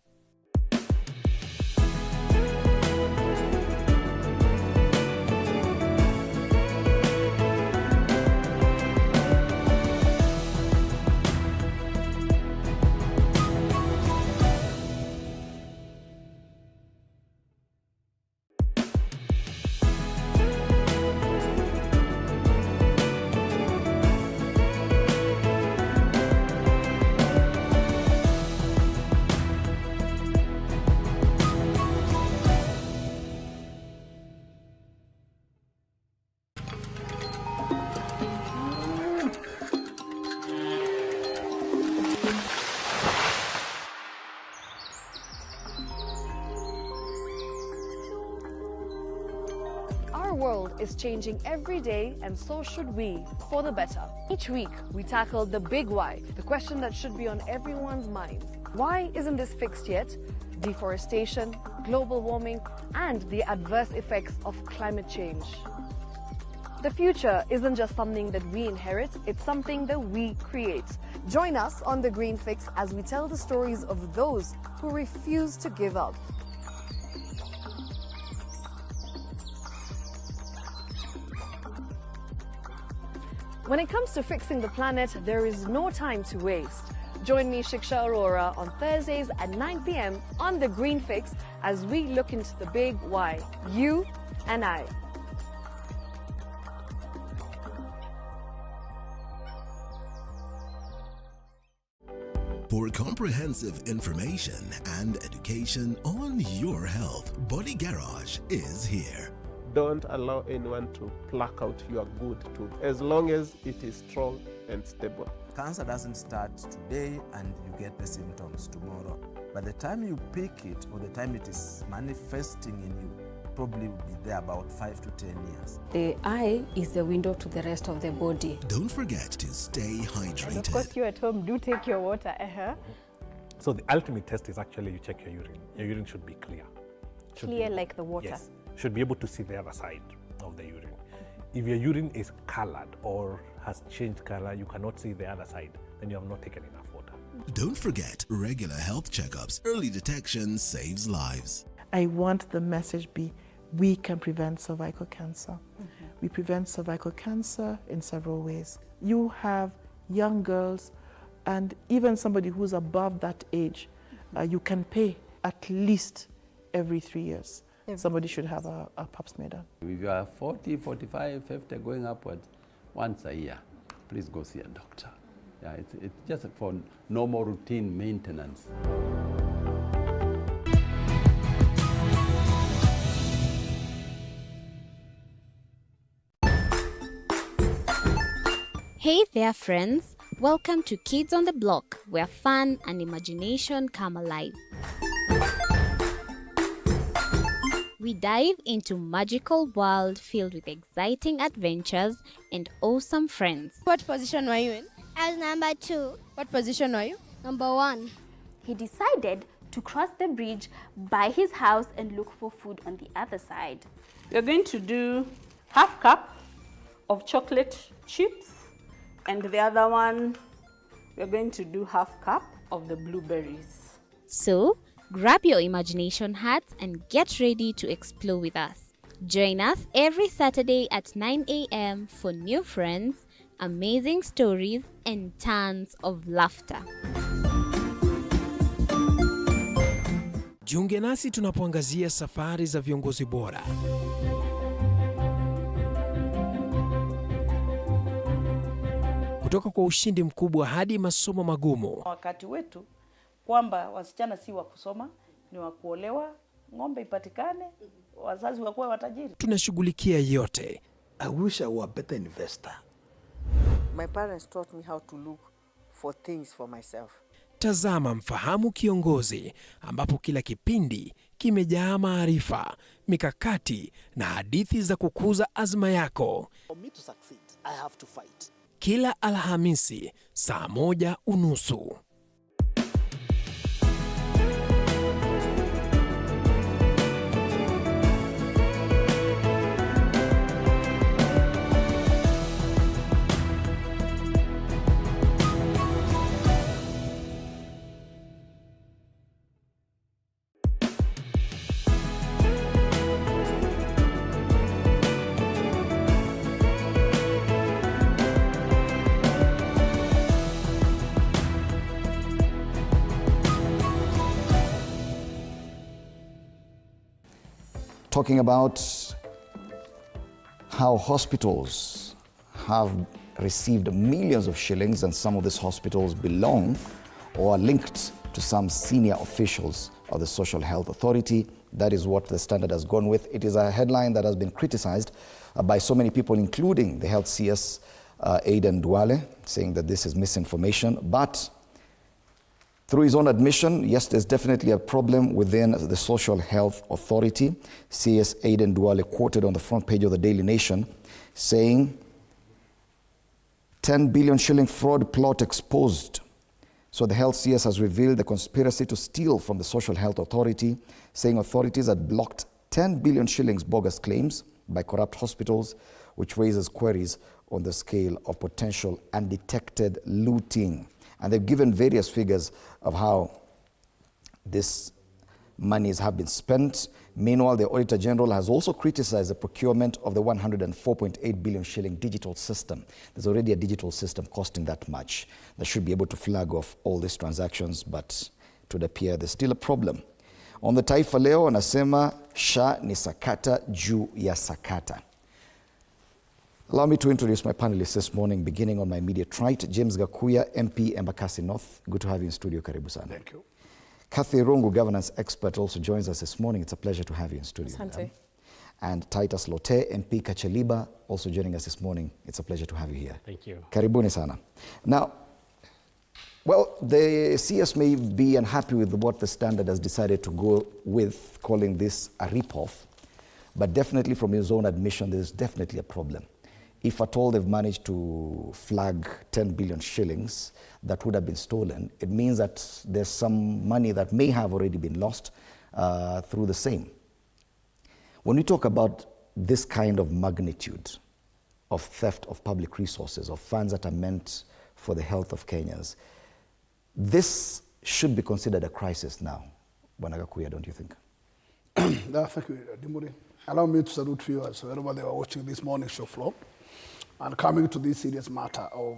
Our world is changing every day, and so should we, for the better. Each week, we tackle the big why, the question that should be on everyone's minds. Why isn't this fixed yet? Deforestation, global warming, and the adverse effects of climate change. The future isn't just something that we inherit, it's something that we create. Join us on The Green Fix as we tell the stories of those who refuse to give up. When it comes to fixing the planet, there is no time to waste. Join me, Shiksha Arora, on Thursdays at 9 p.m. on The Green Fix as we look into the big why, you and I. For comprehensive information and education on your health, Body Garage is here. Don't allow anyone to pluck out your good tooth as long as it is strong and stable. Cancer doesn't start today and you get the symptoms tomorrow. By the time you pick it or the time it is manifesting in you, probably will be there about 5 to 10 years. The eye is the window to the rest of the body. Don't forget to stay hydrated. And of course, you at home do take your water. So the ultimate test is actually you check your urine. Your urine should be clear. Clear like the water? Yes, should be able to see the other side of the urine. If your urine is colored or has changed color, you cannot see the other side, then you have not taken enough water. Don't forget, regular health checkups. Early detection saves lives. I want the message be, we can prevent cervical cancer. We prevent cervical cancer in several ways. You have young girls and even somebody who's above that age, you can pay at least every 3 years. Somebody should have a pap smear done. If you are 40, 45, 50, going upwards, once a year, please go see a doctor. Yeah, it's just for normal routine maintenance. Hey there, friends. Welcome to Kids on the Block, where fun and imagination come alive. We dive into magical world filled with exciting adventures and awesome friends. What position were you in? I was number 2. What position were you? Number 1. He decided to cross the bridge by his house and look for food on the other side. We're going to do half cup of chocolate chips, and the other one, we're going to do half cup of the blueberries. So, grab your imagination hats and get ready to explore with us. Join us every Saturday at 9 a.m. for new friends, amazing stories, and tons of laughter. Jiunge nasi tunapoangazia safari za viongozi bora. Kutoka kwa ushindi mkubwa hadi masomo magumu. Wakati wetu kwamba wasichana si wa kusoma, ni wa kuolewa, ng'ombe ipatikane, wazazi wakuwe watajiri. Tunashughulikia yote. I wish I were a better investor. My parents taught me how to look for things for myself. Tazama Mfahamu Kiongozi, ambapo kila kipindi kimejaa maarifa, mikakati na hadithi za kukuza azma yako. For me to succeed, I have to fight. Kila Alhamisi saa 1:30. Talking about how hospitals have received millions of shillings, and some of these hospitals belong or are linked to some senior officials of the Social Health Authority. That is what the Standard has gone with. It is a headline that has been criticized by so many people, including the health CS, Aiden Duale, saying that this is misinformation. But through his own admission, yes, there's definitely a problem within the Social Health Authority. CS Aiden Duale quoted on the front page of the Daily Nation saying, 10 billion shilling fraud plot exposed. So the health CS has revealed the conspiracy to steal from the Social Health Authority, saying authorities had blocked 10 billion shillings bogus claims by corrupt hospitals, which raises queries on the scale of potential undetected looting. And they've given various figures of how this monies have been spent. Meanwhile, the Auditor General has also criticized the procurement of the 104.8 billion shilling digital system. There's already a digital system costing that much. That should be able to flag off all these transactions, but it would appear there's still a problem. On the Taifa Leo, anasema SHA ni sakata juu ya sakata. Allow me to introduce my panelists this morning, beginning on my immediate right. James Gakuya, MP, Embakasi North. Good to have you in studio. Karibu sana. Thank you. Kathy Rongu, governance expert, also joins us this morning. It's a pleasure to have you in studio. Asante. And Titus Lote, MP Kacheliba, also joining us this morning. It's a pleasure to have you here. Thank you. Karibuni sana. Now, well, the CS may be unhappy with what the Standard has decided to go with, calling this a rip-off, but definitely from his own admission, there's definitely a problem. If at all they've managed to flag 10 billion shillings that would have been stolen, it means that there's some money that may have already been lost through the same. When we talk about this kind of magnitude of theft of public resources, of funds that are meant for the health of Kenyans, This should be considered a crisis now, Bwana Gakuya, don't you think? Thank you, Dimuri. Allow me to salute viewers wherever they are watching this morning show floor and coming to this serious matter of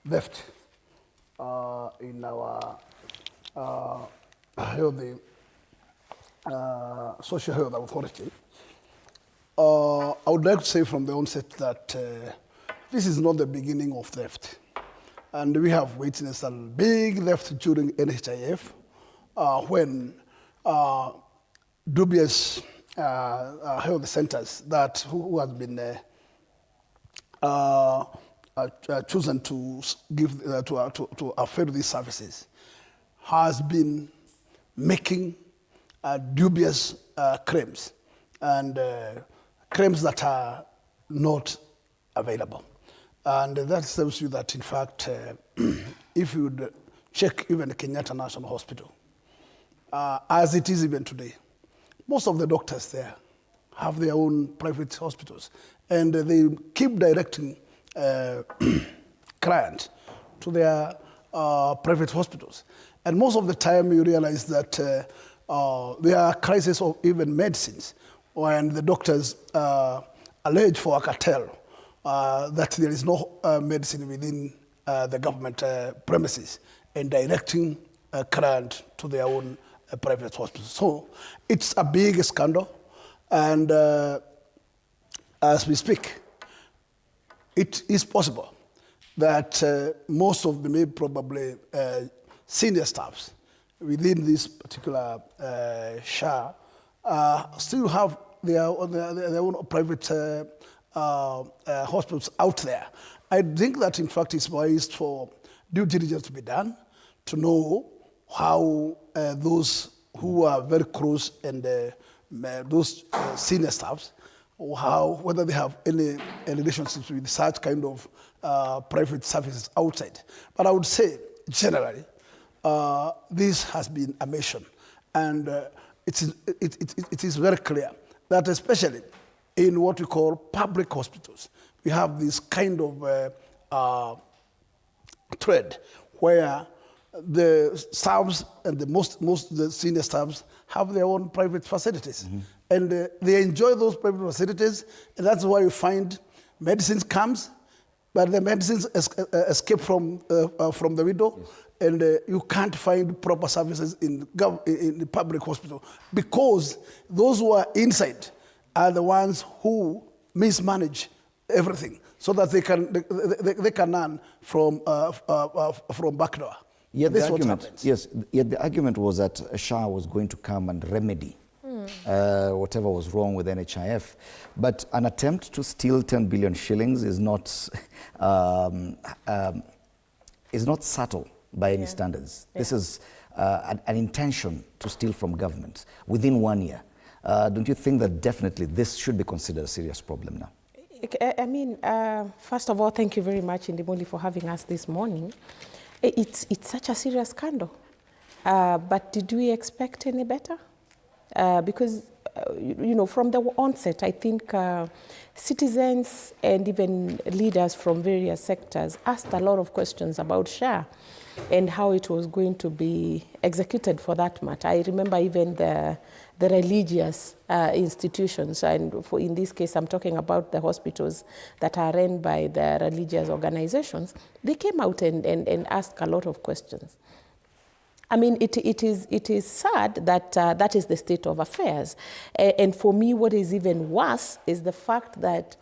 theft in our social health authority. I would like to say from the onset that this is not the beginning of theft. And we have witnessed a big theft during NHIF when dubious health centers who has been chosen to give to offer these services has been making dubious claims and claims that are not available. And that tells you that, in fact, if you would check even the Kenyatta National Hospital, as it is even today, most of the doctors there have their own private hospitals, and they keep directing clients to their private hospitals. And most of the time you realize that there are crises of even medicines when the doctors allege for a cartel that there is no medicine within the government premises and directing a client to their own private hospitals. So it's a big scandal, and as we speak, it is possible that most of the maybe probably senior staffs within this particular SHA still have their own private hospitals out there. I think that, in fact, it's wise for due diligence to be done to know how those who are very close and those senior staffs, whether they have any relationships with such kind of private services outside. But I would say, generally, this has been a mission, and it is very clear that, especially in what we call public hospitals, we have this kind of thread where the staffs and the senior staffs have their own private facilities. Mm-hmm. And they enjoy those private facilities, and that's why you find medicines comes, but the medicines escape from the window, yes. And you can't find proper services in the public hospital because those who are inside are the ones who mismanage everything so that they can earn from backdoor. Yet the argument, yes, yet the argument was that SHA was going to come and remedy whatever was wrong with NHIF. But an attempt to steal 10 billion shillings is not subtle by any standards. Yeah. This is an intention to steal from government within 1 year. Don't you think that definitely this should be considered a serious problem now? I mean, first of all, thank you very much, Indimoli, for having us this morning. It's such a serious scandal. But did we expect any better? Because, from the onset, I think citizens and even leaders from various sectors asked a lot of questions about SHA and how it was going to be executed for that matter. I remember even the religious institutions, and in this case I'm talking about the hospitals that are run by the religious organizations, they came out and asked a lot of questions. I mean, it is sad that that is the state of affairs. And for me, what is even worse is the fact that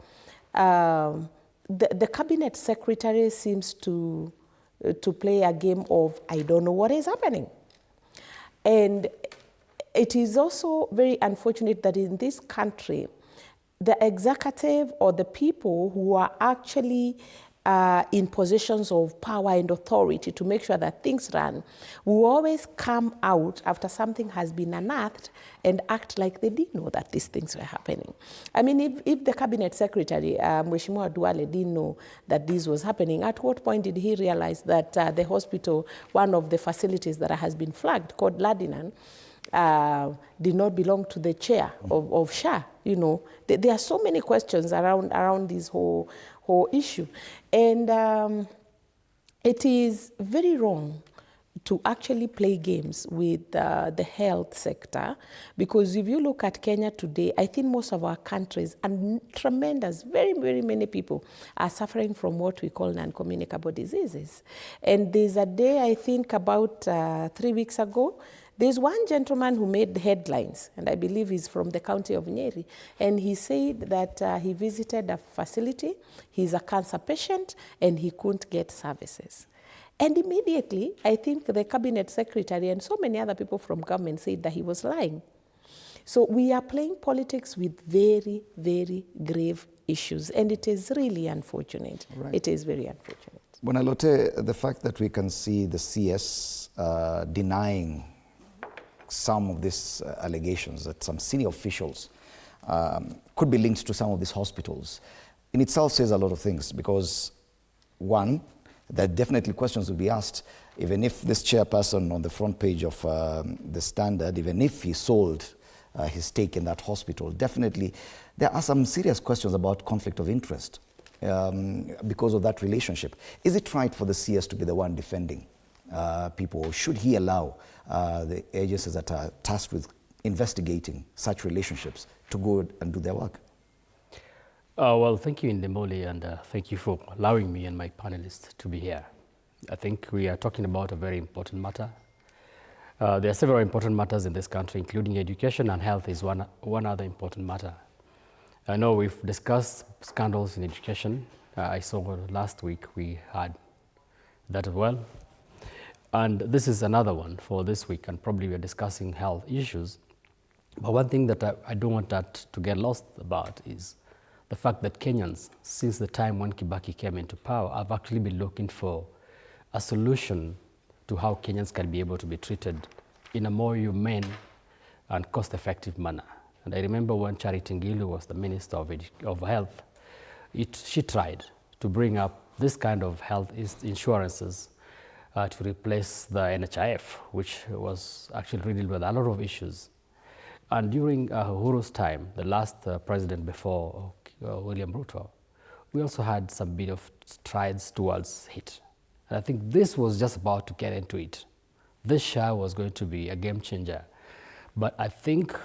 the cabinet secretary seems to play a game of, I don't know what is happening. And it is also very unfortunate that in this country, the executive or the people who are actually in positions of power and authority to make sure that things run, will always come out after something has been unearthed and act like they didn't know that these things were happening. I mean, if the cabinet secretary, Mheshimiwa Duale, didn't know that this was happening, at what point did he realize that the hospital, one of the facilities that has been flagged, called Ladinan, did not belong to the chair of SHA? There are so many questions around this whole issue. And it is very wrong to actually play games with the health sector, because if you look at Kenya today, I think most of our countries and tremendous, very, very many people are suffering from what we call non-communicable diseases. And there's a day, I think about 3 weeks ago, there's one gentleman who made headlines, and I believe he's from the county of Nyeri, and he said that he visited a facility, he's a cancer patient, and he couldn't get services. And immediately, I think the cabinet secretary and so many other people from government said that he was lying. So we are playing politics with very, very grave issues, and it is really unfortunate. Right. It is very unfortunate. Bonalote, the fact that we can see the CS denying some of these allegations that some senior officials could be linked to some of these hospitals in itself says a lot of things, because one, that definitely questions will be asked, even if this chairperson on the front page of the Standard, even if he sold his stake in that hospital, definitely there are some serious questions about conflict of interest because of that relationship. Is it right for the CS to be the one defending people, or should he allow the agencies that are tasked with investigating such relationships to go and do their work? Well, thank you, Indemoli, and thank you for allowing me and my panelists to be here. I think we are talking about a very important matter. There are several important matters in this country, including education, and health is one other important matter. I know we've discussed scandals in education. I saw last week we had that as well. And this is another one for this week, and probably we're discussing health issues. But one thing that I don't want that to get lost about is the fact that Kenyans, since the time when Kibaki came into power, have actually been looking for a solution to how Kenyans can be able to be treated in a more humane and cost-effective manner. And I remember when Charity Ngilu was the Minister of Health, she tried to bring up this kind of health insurances to replace the NHIF, which was actually riddled with a lot of issues. And during Uhuru's time, the last president before William Ruto, we also had some bit of strides towards it. And I think this was just about to get into it. This SHA was going to be a game changer. But I think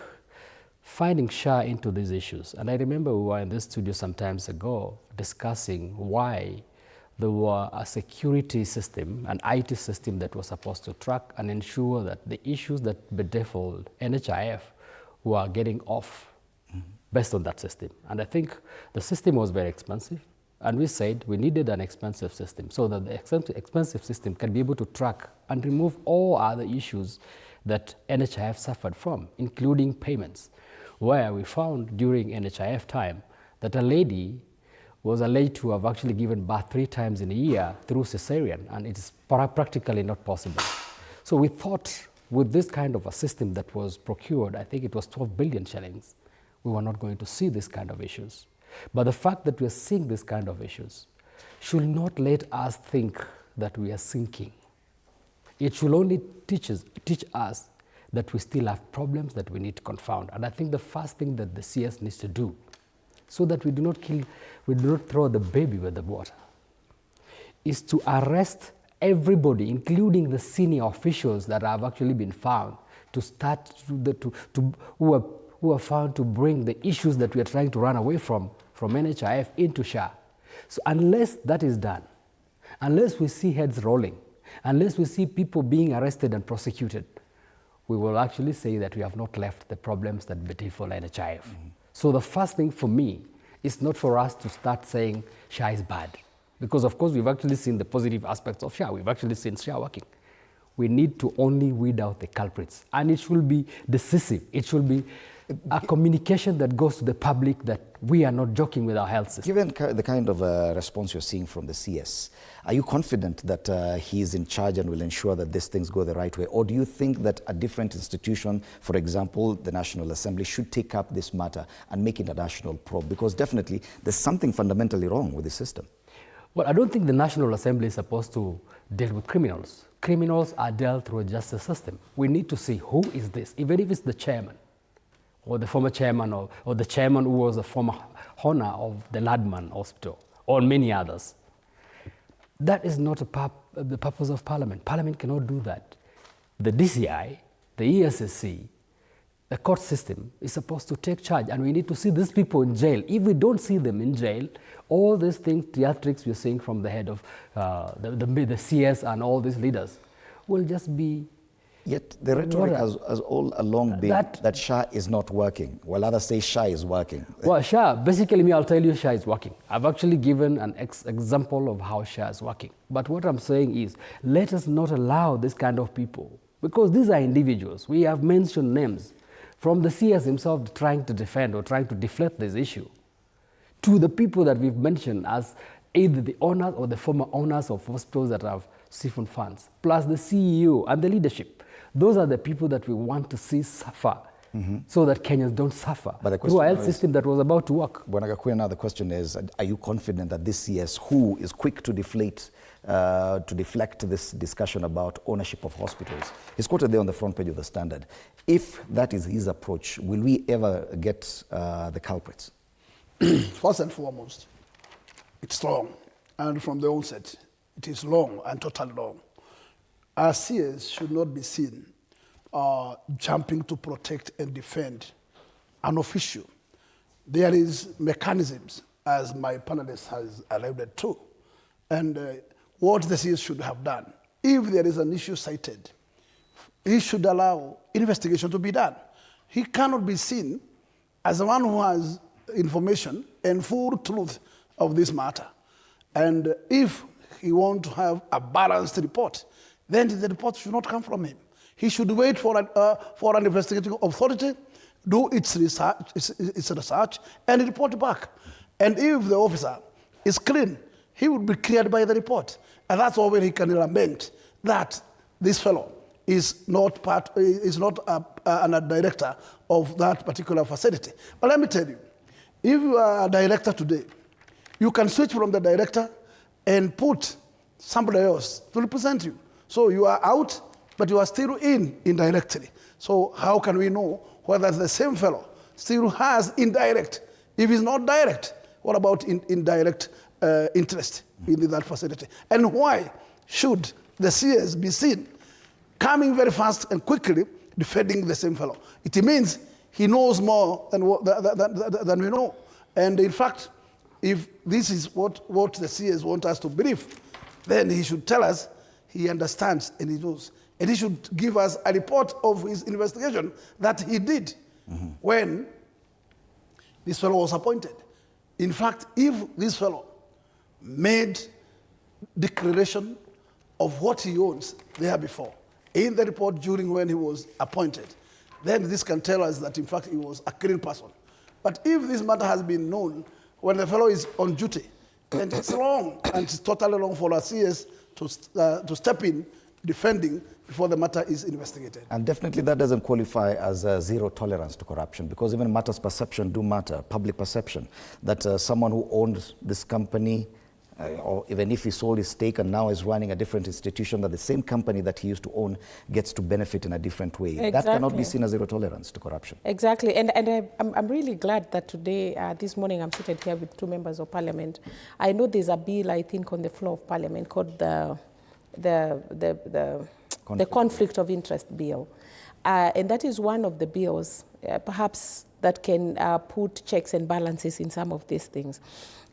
finding SHA into these issues, and I remember we were in this studio some times ago discussing why there were a security system, an IT system that was supposed to track and ensure that the issues that bedeviled NHIF were getting off based on that system. And I think the system was very expensive, and we said we needed an expensive system so that the expensive system can be able to track and remove all other issues that NHIF suffered from, including payments, where we found during NHIF time that a lady was alleged to have actually given birth 3 times in a year through cesarean, and it is practically not possible. So we thought with this kind of a system that was procured, I think it was 12 billion shillings, we were not going to see this kind of issues. But the fact that we are seeing this kind of issues should not let us think that we are sinking. It should only teach us that we still have problems that we need to confound. And I think the first thing that the CS needs to do, so that we do not throw the baby with the water, is to arrest everybody, including the senior officials that have actually been found who are found to bring the issues that we are trying to run away from NHIF into SHA. So unless that is done, unless we see heads rolling, unless we see people being arrested and prosecuted, we will actually say that we have not left the problems that bedevil NHIF. So the first thing for me is not for us to start saying SHA is bad, because of course we've actually seen the positive aspects of SHA. We've actually seen SHA working. We need to only weed out the culprits, and it should be decisive. It should be a communication that goes to the public that we are not joking with our health system. Given the kind of response you're seeing from the CS, are you confident that he is in charge and will ensure that these things go the right way? Or do you think that a different institution, for example, the National Assembly, should take up this matter and make it a national probe? Because definitely there's something fundamentally wrong with the system. Well, I don't think the National Assembly is supposed to deal with criminals. Criminals are dealt through a justice system. We need to see who is this, even if it's the chairman, or the former chairman, or the chairman who was the former owner of the Ladman Hospital, or many others. That is not the purpose of Parliament. Parliament cannot do that. The DCI, the ESSC, the court system is supposed to take charge, and we need to see these people in jail. If we don't see them in jail, all these things, theatrics we're seeing from the head of the CS and all these leaders will just be... Yet the rhetoric has all along been that SHA is not working, while others say SHA is working. Well, SHA, basically, I'll tell you SHA is working. I've actually given an example of how SHA is working. But what I'm saying is, let us not allow this kind of people, because these are individuals. We have mentioned names, from the CS himself trying to defend or trying to deflect this issue, to the people that we've mentioned as either the owners or the former owners of hospitals that have siphoned funds, plus the CEO and the leadership. Those are the people that we want to see suffer, so that Kenyans don't suffer through a health system that was about to work. Bwana, now the question is, are you confident that this CS, who is quick to deflect this discussion about ownership of hospitals, is quoted there on the front page of the Standard. If that is his approach, will we ever get the culprits? First and foremost, it's wrong. And from the onset, it is wrong and totally wrong. Our CS should not be seen jumping to protect and defend an official. There is mechanisms, as my panelist has alluded to, and what the CS should have done. If there is an issue cited, he should allow investigation to be done. He cannot be seen as the one who has information and full truth of this matter. And if he wants to have a balanced report, then the report should not come from him. He should wait for an investigating authority, do its research, and report back. And if the officer is clean, he would be cleared by the report. And that's when he can lament that this fellow is not a director of that particular facility. But let me tell you, if you are a director today, you can switch from the director and put somebody else to represent you. So you are out, but you are still in indirectly. So how can we know whether the same fellow still has indirect? If he's not direct, what about indirect interest in that facility? And why should the CS be seen coming very fast and quickly defending the same fellow? It means he knows more than we know. And in fact, if this is what the CS want us to believe, then he should tell us he understands and he knows. And he should give us a report of his investigation that he did when this fellow was appointed. In fact, if this fellow made declaration of what he owns there before in the report during when he was appointed, then this can tell us that in fact he was a clean person. But if this matter has been known when the fellow is on duty, then it's wrong, and it's totally wrong for a CS to step in defending before the matter is investigated. And definitely that doesn't qualify as zero tolerance to corruption, because even matters perception do matter, public perception, that someone who owned this company, or even if he sold his stake and now is running a different institution, that the same company that he used to own gets to benefit in a different way. Exactly. That cannot be seen as zero tolerance to corruption. Exactly, and I'm really glad that today, this morning, I'm seated here with two members of Parliament. I know there's a bill, I think, on the floor of Parliament called the Conflict of Interest Bill. And that is one of the bills, perhaps, that can put checks and balances in some of these things.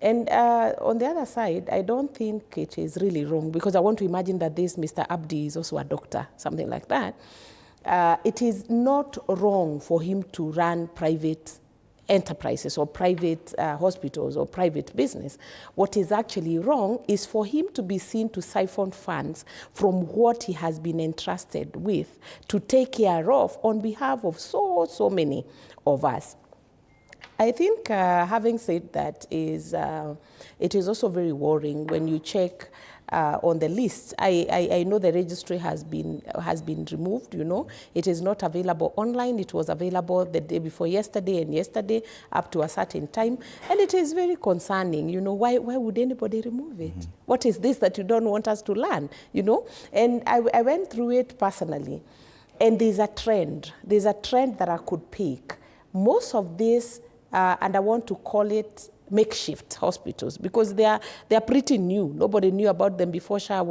And on the other side, I don't think it is really wrong, because I want to imagine that this Mr. Abdi is also a doctor, something like that. It is not wrong for him to run private enterprises or private hospitals or private business. What is actually wrong is for him to be seen to siphon funds from what he has been entrusted with to take care of on behalf of so many of us. I think, having said that, it is also very worrying when you check on the list. I know the registry has been removed. You know, it is not available online. It was available the day before yesterday and yesterday up to a certain time, and it is very concerning. You know, why would anybody remove it? What is this that you don't want us to learn? You know, and I went through it personally, and there's a trend. There's a trend that I could pick. Most of this. And I want to call it makeshift hospitals because they are pretty new. Nobody knew about them before NHIF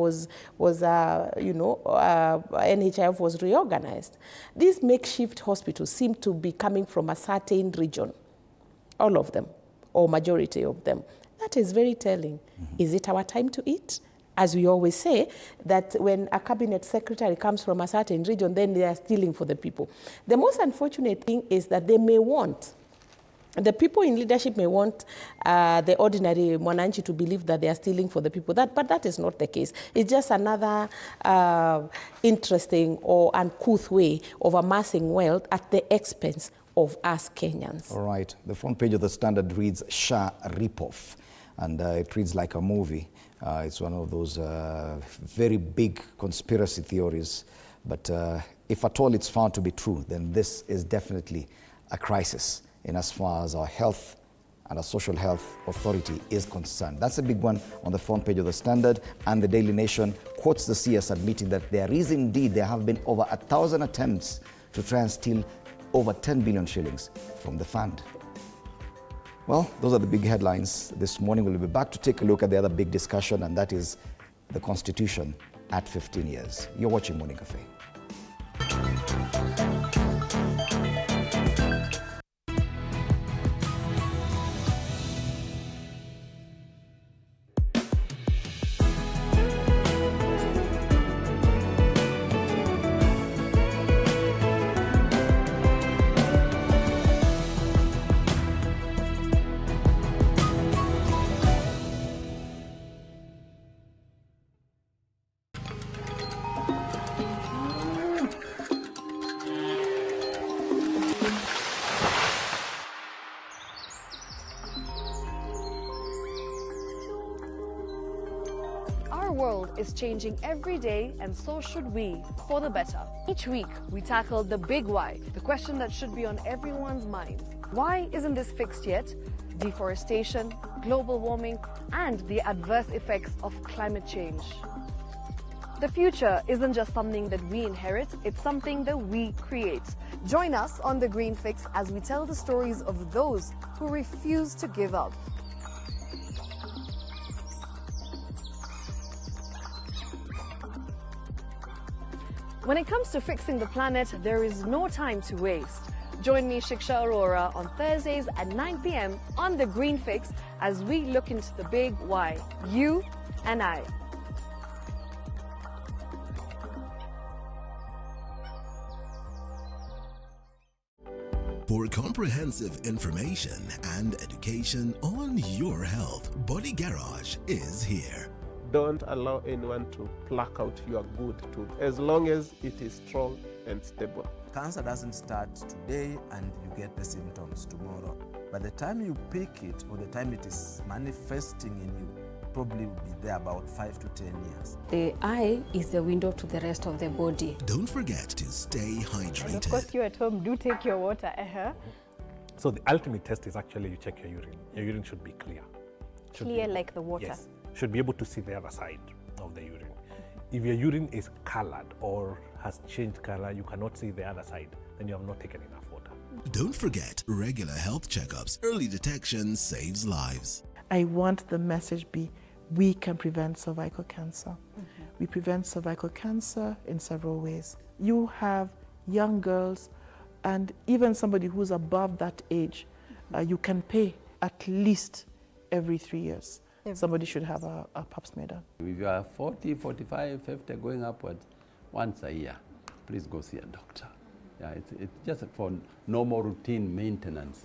was reorganized. These makeshift hospitals seem to be coming from a certain region, all of them, or majority of them. That is very telling. Is it our time to eat? As we always say, that when a cabinet secretary comes from a certain region, then they are stealing for the people. The most unfortunate thing is that they may want, the people in leadership may want the ordinary mwananchi to believe that they are stealing for the people, but that is not the case. It's just another interesting or uncouth way of amassing wealth at the expense of us Kenyans. All right. The front page of the Standard reads SHA ripoff, and it reads like a movie. It's one of those very big conspiracy theories, but if at all it's found to be true, then this is definitely a crisis in as far as our health and our social health authority is concerned. That's a big one on the front page of the Standard, and the Daily Nation quotes the CS admitting that there have been over 1,000 attempts to try and steal over 10 billion shillings from the fund. Well, those are the big headlines this morning. We'll be back to take a look at the other big discussion, and that is the Constitution at 15 years. You're watching Morning Cafe. Is changing every day, and so should we, for the better. Each week, we tackle the big why, the question that should be on everyone's mind. Why isn't this fixed yet? Deforestation, global warming, and the adverse effects of climate change. The future isn't just something that we inherit, it's something that we create. Join us on The Green Fix as we tell the stories of those who refuse to give up. When it comes to fixing the planet, there is no time to waste. Join me, Shiksha Arora, on Thursdays at 9 p.m. on The Green Fix as we look into the big why, you and I. For comprehensive information and education on your health, Body Garage is here. Don't allow anyone to pluck out your good tooth as long as it is strong and stable. Cancer doesn't start today and you get the symptoms tomorrow. By the time you pick it or the time it is manifesting in you, probably will be there about 5 to 10 years. The eye is the window to the rest of the body. Don't forget to stay hydrated. And of course, you at home do take your water. So the ultimate test is actually you check your urine. Your urine should be clear. Clear like the water. Yes. Should be able to see the other side of the urine. If your urine is colored or has changed color, you cannot see the other side, then you have not taken enough water. Don't forget regular health checkups. Early detection saves lives. I want the message be, we can prevent cervical cancer. We prevent cervical cancer in several ways. You have young girls and even somebody who's above that age, you can pay at least every 3 years. Somebody should have a pap smear done. If you are 40, 45, 50, going upwards, once a year, please go see a doctor. Yeah, it's just for normal routine maintenance.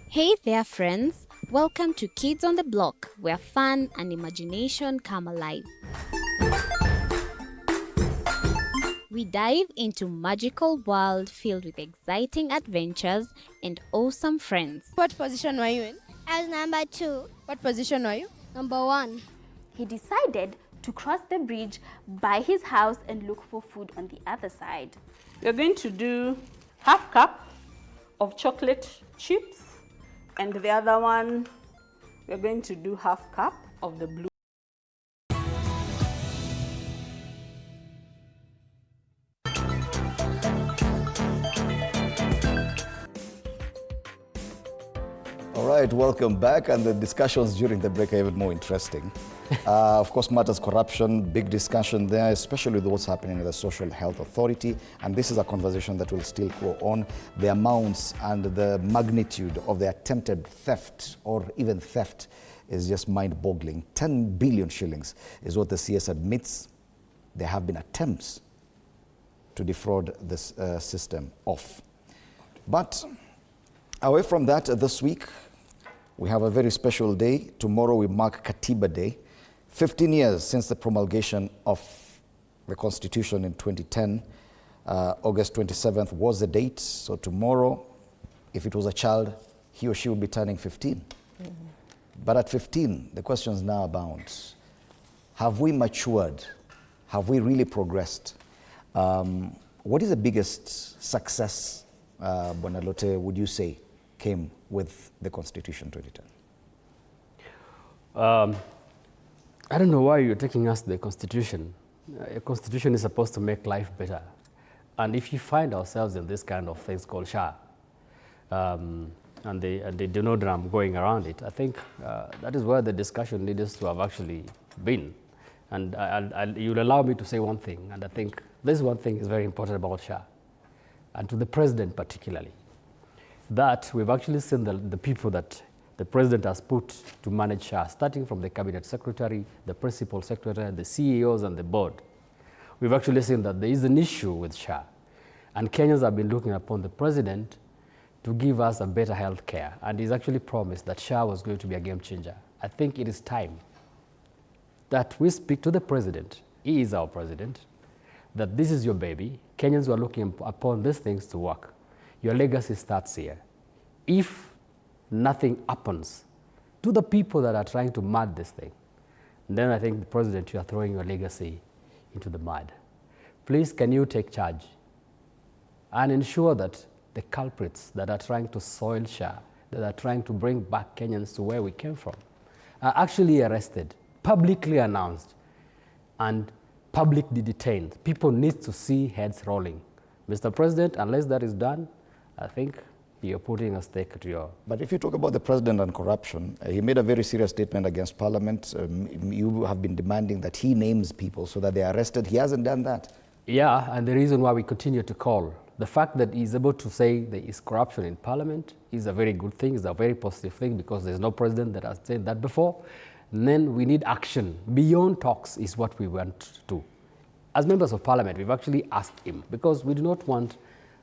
Hey there, friends. Welcome to Kids on the Block, where fun and imagination come alive. We dive into magical world filled with exciting adventures and awesome friends. What position were you in? I was number 2. What position were you? Number 1. He decided to cross the bridge by his house and look for food on the other side. We're going to do half cup of chocolate chips, and the other one, we're going to do half cup of the blue. All right, welcome back. And the discussions during the break are even more interesting. Of course, matters corruption, big discussion there, especially with what's happening with the Social Health Authority. And this is a conversation that will still go on. The amounts and the magnitude of the attempted theft or even theft is just mind-boggling. 10 billion shillings is what the CS admits. There have been attempts to defraud this system of. But away from that, this week, we have a very special day. Tomorrow we mark Katiba Day. 15 years since the promulgation of the Constitution in 2010. August 27th was the date. So tomorrow, if it was a child, he or she will be turning 15. Mm-hmm. But at 15, the questions now abound. Have we matured? Have we really progressed? What is the biggest success, Bwana Lote, would you say, came with the Constitution 2010? I don't know why you're taking us to the Constitution. A Constitution is supposed to make life better. And if you find ourselves in this kind of things called SHA, and the denogram going around it, I think that is where the discussion needs to have actually been. And you'll allow me to say one thing, and I think this one thing is very important about SHA, and to the president particularly, that we've actually seen the people that the president has put to manage SHA, starting from the cabinet secretary, the principal secretary, the CEOs and the board. We've actually seen that there is an issue with SHA, and Kenyans have been looking upon the president to give us a better health care, and he's actually promised that SHA was going to be a game changer. I think it is time that we speak to the president. He is our president, that this is your baby. Kenyans are looking upon these things to work. Your legacy starts here. If nothing happens to the people that are trying to mud this thing, then I think the president, you are throwing your legacy into the mud. Please, can you take charge and ensure that the culprits that are trying to soil SHA, that are trying to bring back Kenyans to where we came from, are actually arrested, publicly announced, and publicly detained. People need to see heads rolling. Mr. President, unless that is done, I think you're putting a stake to your... But if you talk about the president and corruption, he made a very serious statement against Parliament. You have been demanding that he names people so that they are arrested. He hasn't done that. Yeah, and the reason why we continue to call, the fact that he's able to say there is corruption in Parliament is a very good thing, is a very positive thing, because there's no president that has said that before. And then we need action. Beyond talks is what we want to do. As members of Parliament, we've actually asked him, because we do not want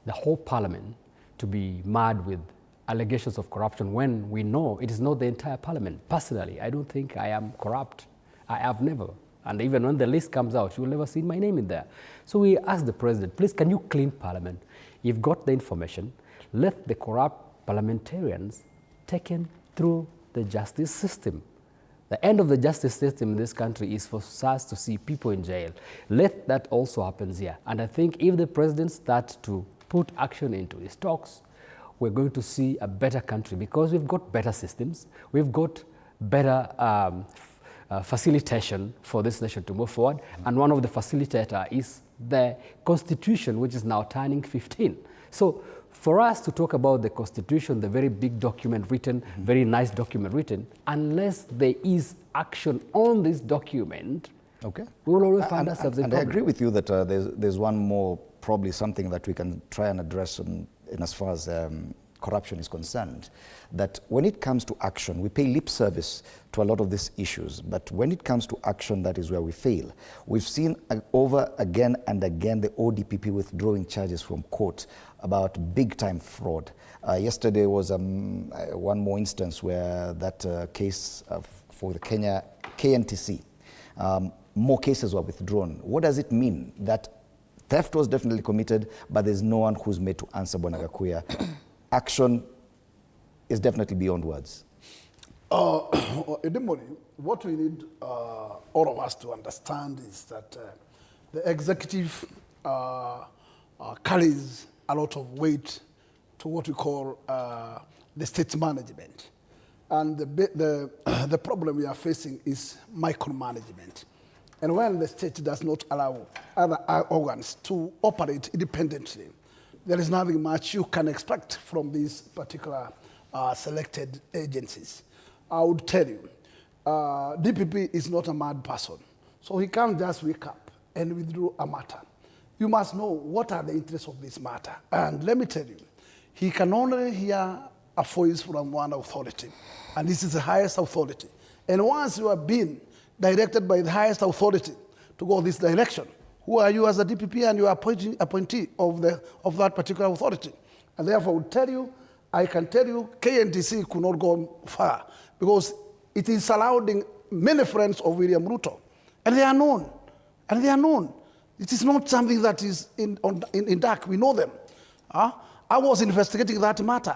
the whole Parliament to be mad with allegations of corruption when we know it is not the entire Parliament. Personally, I don't think I am corrupt. I have never. And even when the list comes out, you will never see my name in there. So we asked the president, please, can you clean Parliament? You've got the information. Let the corrupt parliamentarians taken through the justice system. The end of the justice system in this country is for us to see people in jail. Let that also happen here. And I think if the president starts to put action into his talks, we're going to see a better country, because we've got better systems, we've got better facilitation for this nation to move forward, and one of the facilitator is the Constitution, which is now turning 15. So for us to talk about the Constitution, the very big document written, very nice document written, unless there is action on this document, okay, we will always find ourselves in problem. And I agree with you that there's one more, probably something that we can try and address in as far as corruption is concerned, that when it comes to action, we pay lip service to a lot of these issues, but when it comes to action, that is where we fail. We've seen over again and again the ODPP withdrawing charges from court about big-time fraud. Yesterday was one more instance where that case for the Kenya KNTC, more cases were withdrawn. What does it mean? That theft was definitely committed, but there's no one who's made to answer, Bwana Gakuya. Action is definitely beyond words. Edemoni, what we need all of us to understand is that the executive carries a lot of weight to what we call the state management. And the problem we are facing is micromanagement. And when the state does not allow other organs to operate independently, there is nothing much you can expect from these particular selected agencies. I would tell you, DPP is not a mad person. So he can't just wake up and withdraw a matter. You must know what are the interests of this matter. And let me tell you, he can only hear a voice from one authority. And this is the highest authority. And once you have been directed by the highest authority to go this direction, who are you as a DPP and you are appointee of that particular authority? And therefore, I can tell you, KNTC could not go far because it is surrounding many friends of William Ruto. And they are known. And they are known. It is not something that is in dark. We know them. I was investigating that matter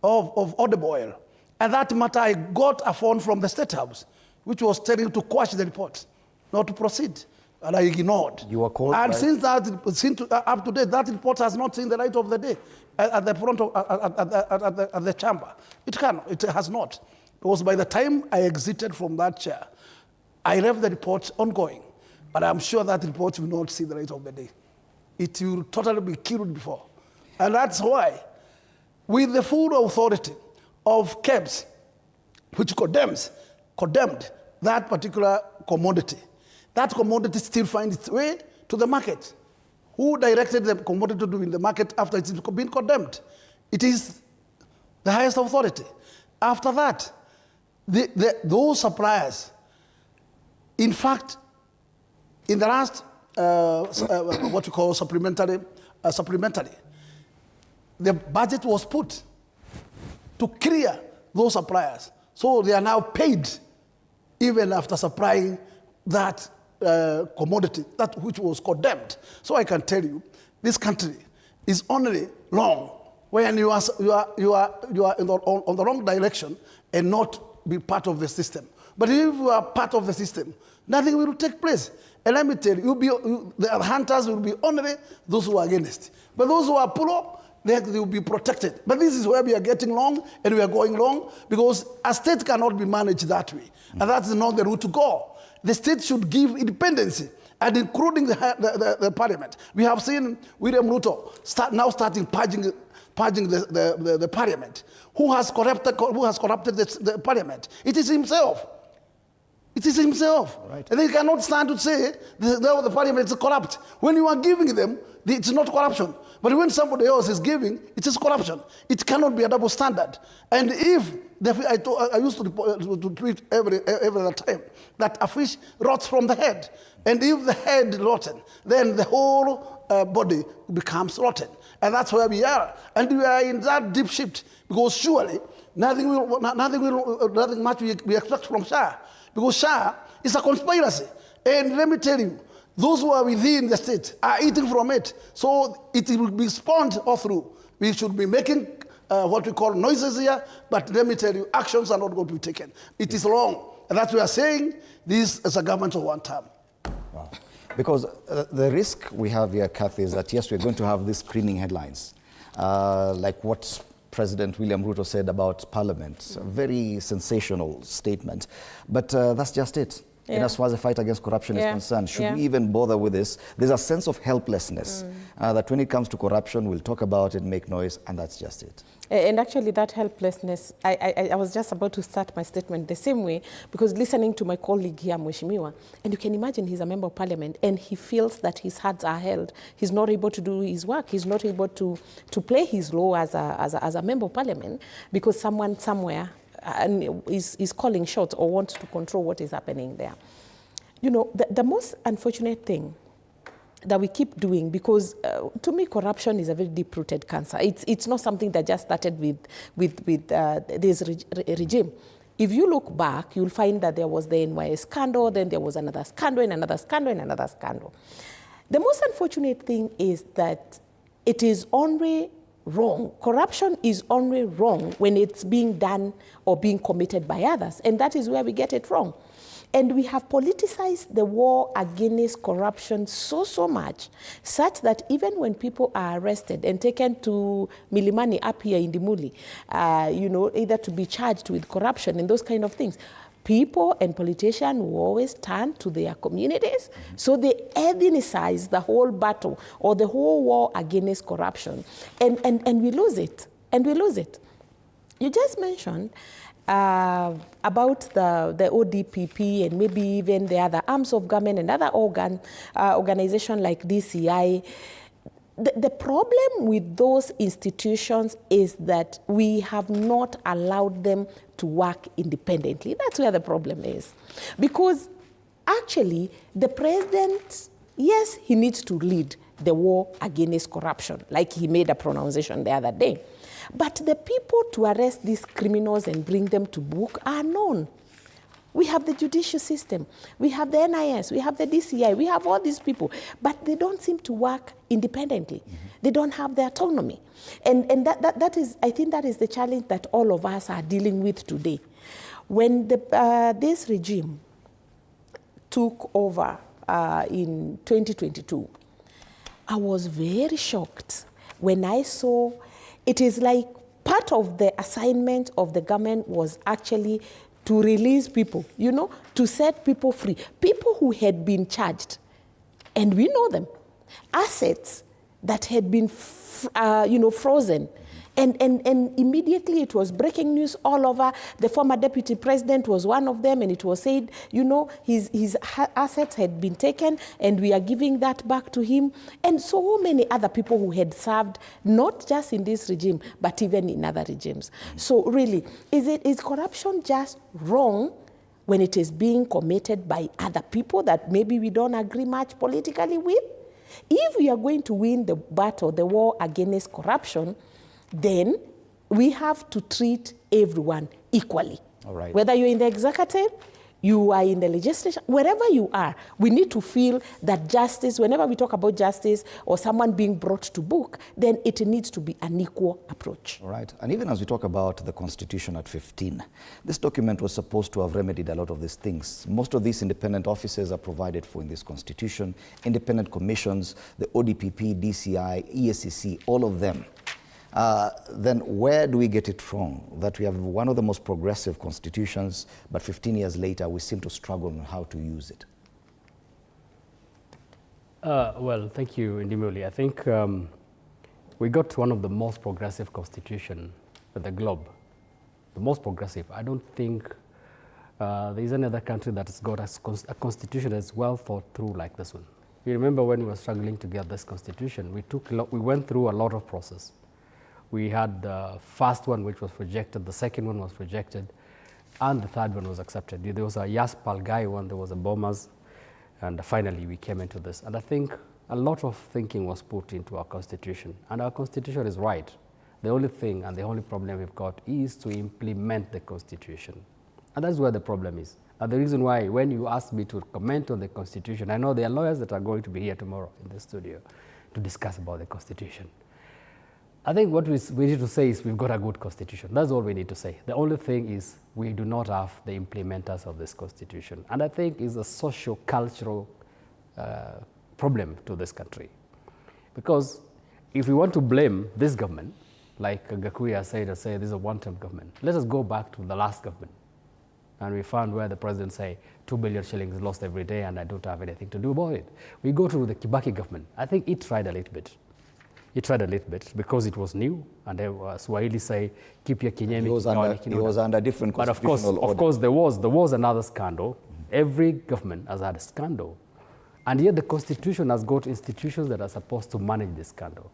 of Audible Oil. And that matter, I got a phone from the State House, which was telling to quash the report, not to proceed. And I ignored. You were called. And since up to date, that report has not seen the light of the day at the front of at the chamber. It has not. Because by the time I exited from that chair, I left the report ongoing. But I'm sure that report will not see the light of the day. It will totally be killed before. And that's why, with the full authority of KEBS, which condemned that particular commodity, that commodity still finds its way to the market. Who directed the commodity to do in the market after it's been condemned? It is the highest authority. After that, those suppliers, in fact, in the last, what we call supplementary, the budget was put to clear those suppliers. So they are now paid even after supplying that commodity, that which was condemned. So I can tell you, this country is only long when you are on the wrong direction and not be part of the system. But if you are part of the system, nothing will take place. And let me tell you, the hunters will be only those who are against. But those who are pro, they will be protected. But this is where we are getting wrong and we are going wrong because a state cannot be managed that way. And that's not the route to go. The state should give independence, and including the parliament. We have seen William Ruto starting purging the parliament. Who has corrupted the parliament? It is himself. It is himself. Right. And they cannot stand to say the parliament is corrupt. When you are giving them, it's not corruption. But when somebody else is giving, it is corruption. It cannot be a double standard. And if I used to tweet every time that a fish rots from the head, and if the head rotten, then the whole body becomes rotten. And that's where we are. And we are in that deep shift because surely nothing much we expect from SHA. Because SHA is a conspiracy. And let me tell you, those who are within the state are eating from it. So it will be spawned all through. We should be making what we call noises here, but let me tell you, actions are not going to be taken. It is wrong. And that's why we are saying this is a government of one term. Wow. Because the risk we have here, Kathy, is that yes, we're going to have these screaming headlines, like what President William Ruto said about Parliament, a very sensational statement. But that's just it. Yeah. And as far as the fight against corruption is concerned, should we even bother with this? There's a sense of helplessness that when it comes to corruption, we'll talk about it, make noise, and that's just it. And actually that helplessness, I was just about to start my statement the same way, because listening to my colleague here, Mheshimiwa, and you can imagine he's a member of parliament and he feels that his hands are held. He's not able to do his work. He's not able to play his role as a member of parliament because someone somewhere is calling shots or wants to control what is happening there. You know, the most unfortunate thing that we keep doing, because to me corruption is a very deep-rooted cancer. It's not something that just started with this regime. If you look back, you'll find that there was the NYS scandal, then there was another scandal, and another scandal, and another scandal. The most unfortunate thing is that it is only wrong. Corruption is only wrong when it's being done or being committed by others, and that is where we get it wrong. And we have politicized the war against corruption so much, such that even when people are arrested and taken to Milimani up here in Dimuli, you know, either to be charged with corruption and those kind of things, people and politicians will always turn to their communities, so they ethnicize the whole battle or the whole war against corruption, and we lose it, and we lose it. You just mentioned about the ODPP and maybe even the other arms of government and other organizations like DCI. The problem with those institutions is that we have not allowed them to work independently. That's where the problem is. Because actually, the president, yes, he needs to lead the war against corruption, like he made a pronunciation the other day. But the people to arrest these criminals and bring them to book are known. We have the judicial system, we have the NIS, we have the DCI, we have all these people, but they don't seem to work independently. They don't have the autonomy. And that is, I think that is the challenge that all of us are dealing with today. When this regime took over in 2022, I was very shocked when I saw it is like part of the assignment of the government was actually to release people, you know, to set people free. People who had been charged, and we know them, assets that had been, frozen. And immediately it was breaking news all over. The former deputy president was one of them, and it was said, you know, his assets had been taken, and we are giving that back to him. And so many other people who had served, not just in this regime, but even in other regimes. So really, is corruption just wrong when it is being committed by other people that maybe we don't agree much politically with? If we are going to win the battle, the war against corruption, then we have to treat everyone equally. All right. Whether you're in the executive, you are in the legislature, wherever you are, we need to feel that justice, whenever we talk about justice or someone being brought to book, then it needs to be an equal approach. All right. And even as we talk about the Constitution at 15, this document was supposed to have remedied a lot of these things. Most of these independent offices are provided for in this Constitution, independent commissions, the ODPP, DCI, ESCC, all of them. Then where do we get it wrong? That we have one of the most progressive constitutions, but 15 years later, we seem to struggle on how to use it. Well, thank you, Indimuli. I think we got one of the most progressive constitution in the globe. The most progressive. I don't think there is another country that has got a constitution that's well thought through like this one. You remember when we were struggling to get this constitution, we went through a lot of process. We had the first one, which was rejected, the second one was rejected, and the third one was accepted. There was a Yas Palgai one, there was a Bombers, and finally we came into this. And I think a lot of thinking was put into our constitution, and our constitution is right. The only thing and the only problem we've got is to implement the constitution. And that's where the problem is. And the reason why, when you asked me to comment on the constitution, I know there are lawyers that are going to be here tomorrow in the studio to discuss about the constitution. I think what we need to say is we've got a good constitution. That's all we need to say. The only thing is we do not have the implementers of this constitution. And I think it's a socio-cultural problem to this country. Because if we want to blame this government, like Gakuya said, this is a one-term government, let us go back to the last government. And we found where the president say 2 billion shillings lost every day and I don't have anything to do about it. We go to the Kibaki government. I think it tried a little bit. It tried a little bit because it was new, and Swahili say, keep your kinyemi. He was under different constitutional order. But of course, there was another scandal. Every government has had a scandal. And yet the constitution has got institutions that are supposed to manage this scandal.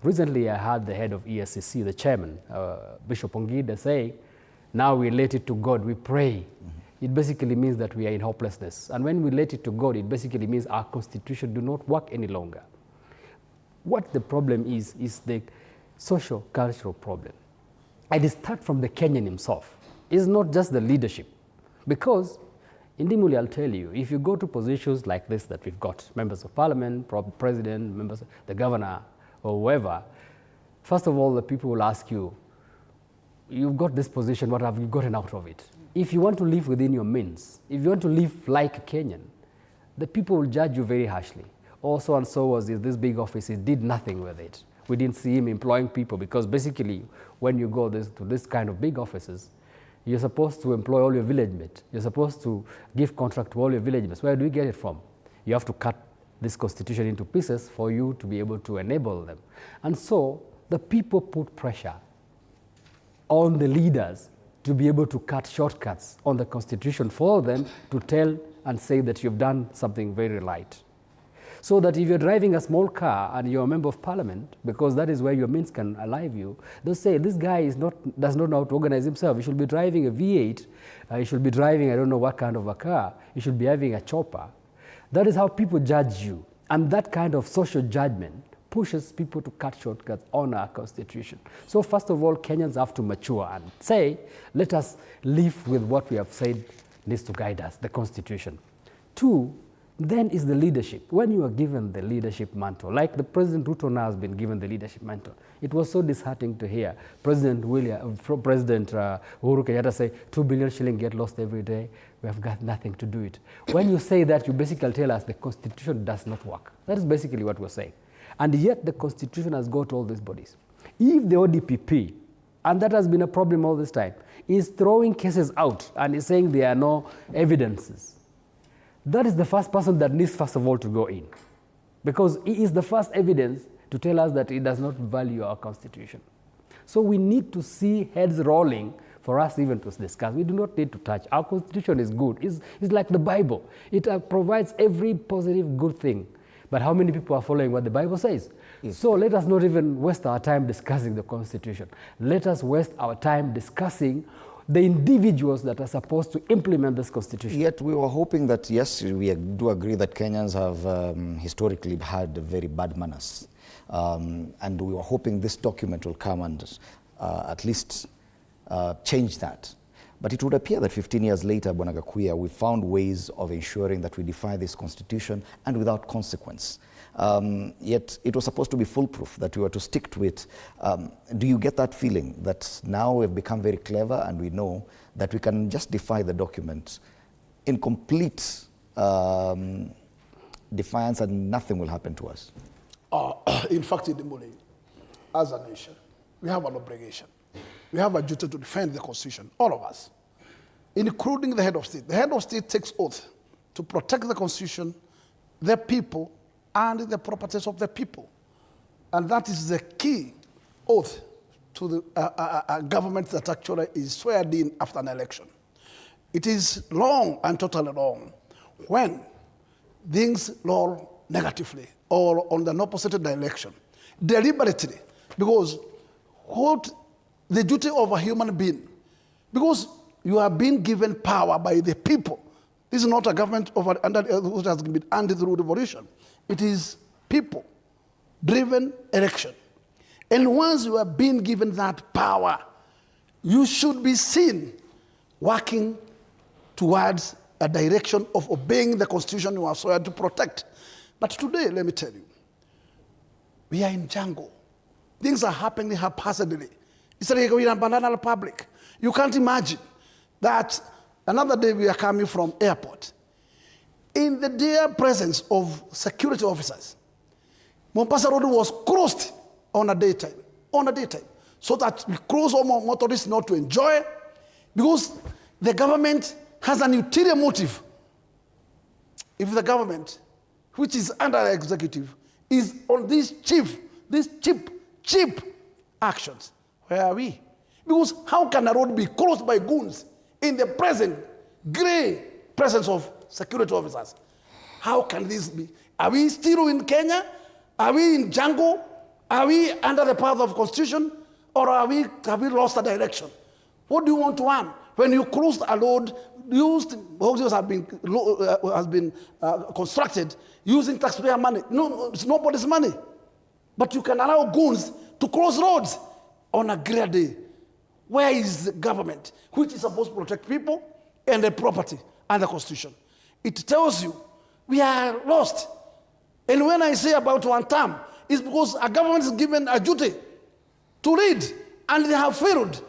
Recently, I heard the head of ESCC, the chairman, Bishop Ongida, say, now we let it to God, we pray. It basically means that we are in hopelessness. And when we let it to God, it basically means our constitution do not work any longer. What the problem is the social cultural problem. And it starts from the Kenyan himself. It's not just the leadership. Because, Indimuli, I'll tell you, if you go to positions like this that we've got, members of parliament, president, members, the governor, or whoever, first of all, the people will ask you, you've got this position, what have you gotten out of it? If you want to live within your means, if you want to live like a Kenyan, the people will judge you very harshly. Oh, so-and-so was in this big office, he did nothing with it. We didn't see him employing people because basically when you go to this kind of big offices, you're supposed to employ all your village mates. You're supposed to give contract to all your village mates. Where do you get it from? You have to cut this constitution into pieces for you to be able to enable them. And so the people put pressure on the leaders to be able to cut shortcuts on the Constitution for them to tell and say that you've done something very right. So that if you're driving a small car and you're a member of parliament, because that is where your means can allow you, they'll say, this guy does not know how to organize himself. He should be driving a V8. He should be driving, I don't know what kind of a car. He should be having a chopper. That is how people judge you. And that kind of social judgment pushes people to cut shortcuts on our Constitution. So first of all, Kenyans have to mature and say, let us live with what we have said needs to guide us, the Constitution. 2, then is the leadership. When you are given the leadership mantle, like the President Ruto now has been given the leadership mantle, it was so disheartening to hear President Uhuru Kenyatta say 2 billion shillings get lost every day. We have got nothing to do it. When you say that, you basically tell us the Constitution does not work. That is basically what we're saying. And yet the Constitution has got all these bodies. If the ODPP, and that has been a problem all this time, is throwing cases out and is saying there are no evidences, that is the first person that needs, first of all, to go in. Because he is the first evidence to tell us that he does not value our Constitution. So we need to see heads rolling for us even to discuss. We do not need to touch. Our Constitution is good. It's like the Bible. It provides every positive good thing. But how many people are following what the Bible says? Yes. So let us not even waste our time discussing the Constitution. Let us waste our time discussing the individuals that are supposed to implement this Constitution. Yet we were hoping that, yes, we do agree that Kenyans have historically had very bad manners. And we were hoping this document will come and at least change that. But it would appear that 15 years later, Bwana Gakuya, we found ways of ensuring that we defy this Constitution and without consequence. Yet it was supposed to be foolproof, that we were to stick to it. Do you get that feeling that now we've become very clever and we know that we can just defy the document in complete defiance and nothing will happen to us? In fact, in the morning, as a nation, we have an obligation. We have a duty to defend the Constitution, all of us, including the head of state. The head of state takes oath to protect the Constitution, the people, and the properties of the people. And that is the key oath to a government that actually is sworn in after an election. It is wrong and totally wrong when things roll negatively or on the opposite direction, deliberately, because what the duty of a human being, because you are being given power by the people. This is not a government which has been under the revolution. It is people-driven election. And once you are being given that power, you should be seen working towards a direction of obeying the Constitution you are sworn to protect. But today, let me tell you, we are in jungle. Things are happening haphazardly. It's like we're in a banana republic. You can't imagine that another day we are coming from airport. In the dear presence of security officers, Mombasa Road was closed on a daytime, so that we close all motorists not to enjoy, because the government has an ulterior motive. If the government, which is under the executive, is on these cheap actions, where are we? Because how can a road be closed by goons in the present grey presence of security officers? How can this be? Are we still in Kenya? Are we in jungle? Are we under the path of Constitution? Or have we lost the direction? What do you want to earn? When you close a road, houses have been constructed using taxpayer money. No, it's nobody's money. But you can allow goons to close roads on a grey day. Where is the government, which is supposed to protect people and their property and the Constitution? It tells you we are lost. And when I say about one term, it's because a government is given a duty to lead, and they have failed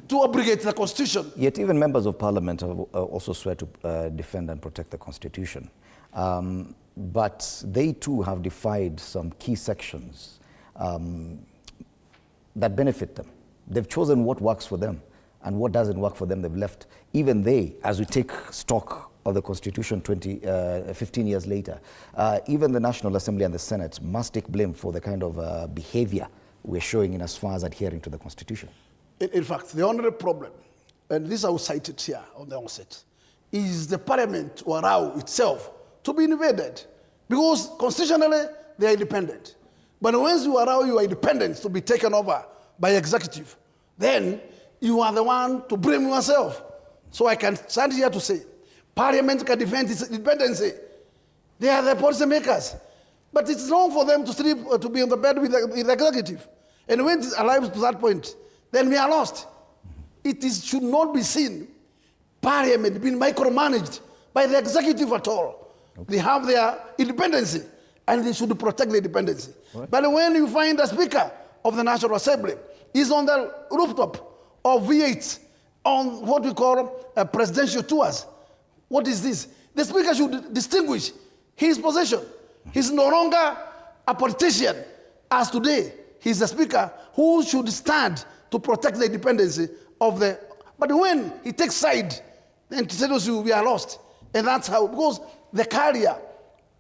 to abrogate the Constitution. Yet even members of parliament have also swear to defend and protect the Constitution. But they too have defied some key sections that benefit them. They've chosen what works for them, and what doesn't work for them, they've left. Even they, as we take stock of the Constitution 15 years later, even the National Assembly and the Senate must take blame for the kind of behavior we're showing in as far as adhering to the Constitution. In fact, the only problem, and this I will cite it here on the onset, is the parliament to allow itself to be invaded. Because constitutionally, they are independent. But once you allow your independence to be taken over by executive, then you are the one to blame yourself. So I can stand here to say, parliament can defend its independence. They are the policy makers. But it's wrong for them to sleep or to be on the bed with the executive. And when it arrives to that point, then we are lost. It should not be seen parliament being micromanaged by the executive at all. Okay. They have their independence, and they should protect the independence. Right. But when you find the Speaker of the National Assembly is on the rooftop of V8 on what we call presidential tours, what is this? The Speaker should distinguish his position. He's no longer a politician as today. He's the Speaker who should stand to protect the independence of the... But when he takes side, then he tells you we are lost. And that's how, because the carrier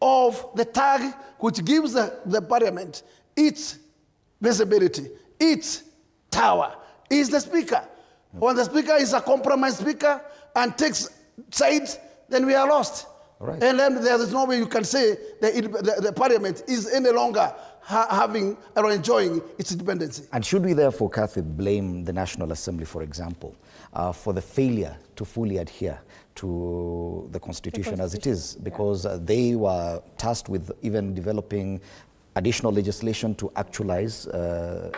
of the tag which gives the parliament its visibility, its tower, is the Speaker. When the Speaker is a compromised Speaker and takes sides, then we are lost. Right. And then there is no way you can say the parliament is any longer having or enjoying its independence. And should we therefore, Kathy, blame the National Assembly, for example, for the failure to fully adhere to the Constitution as it is? Because they were tasked with even developing additional legislation to actualize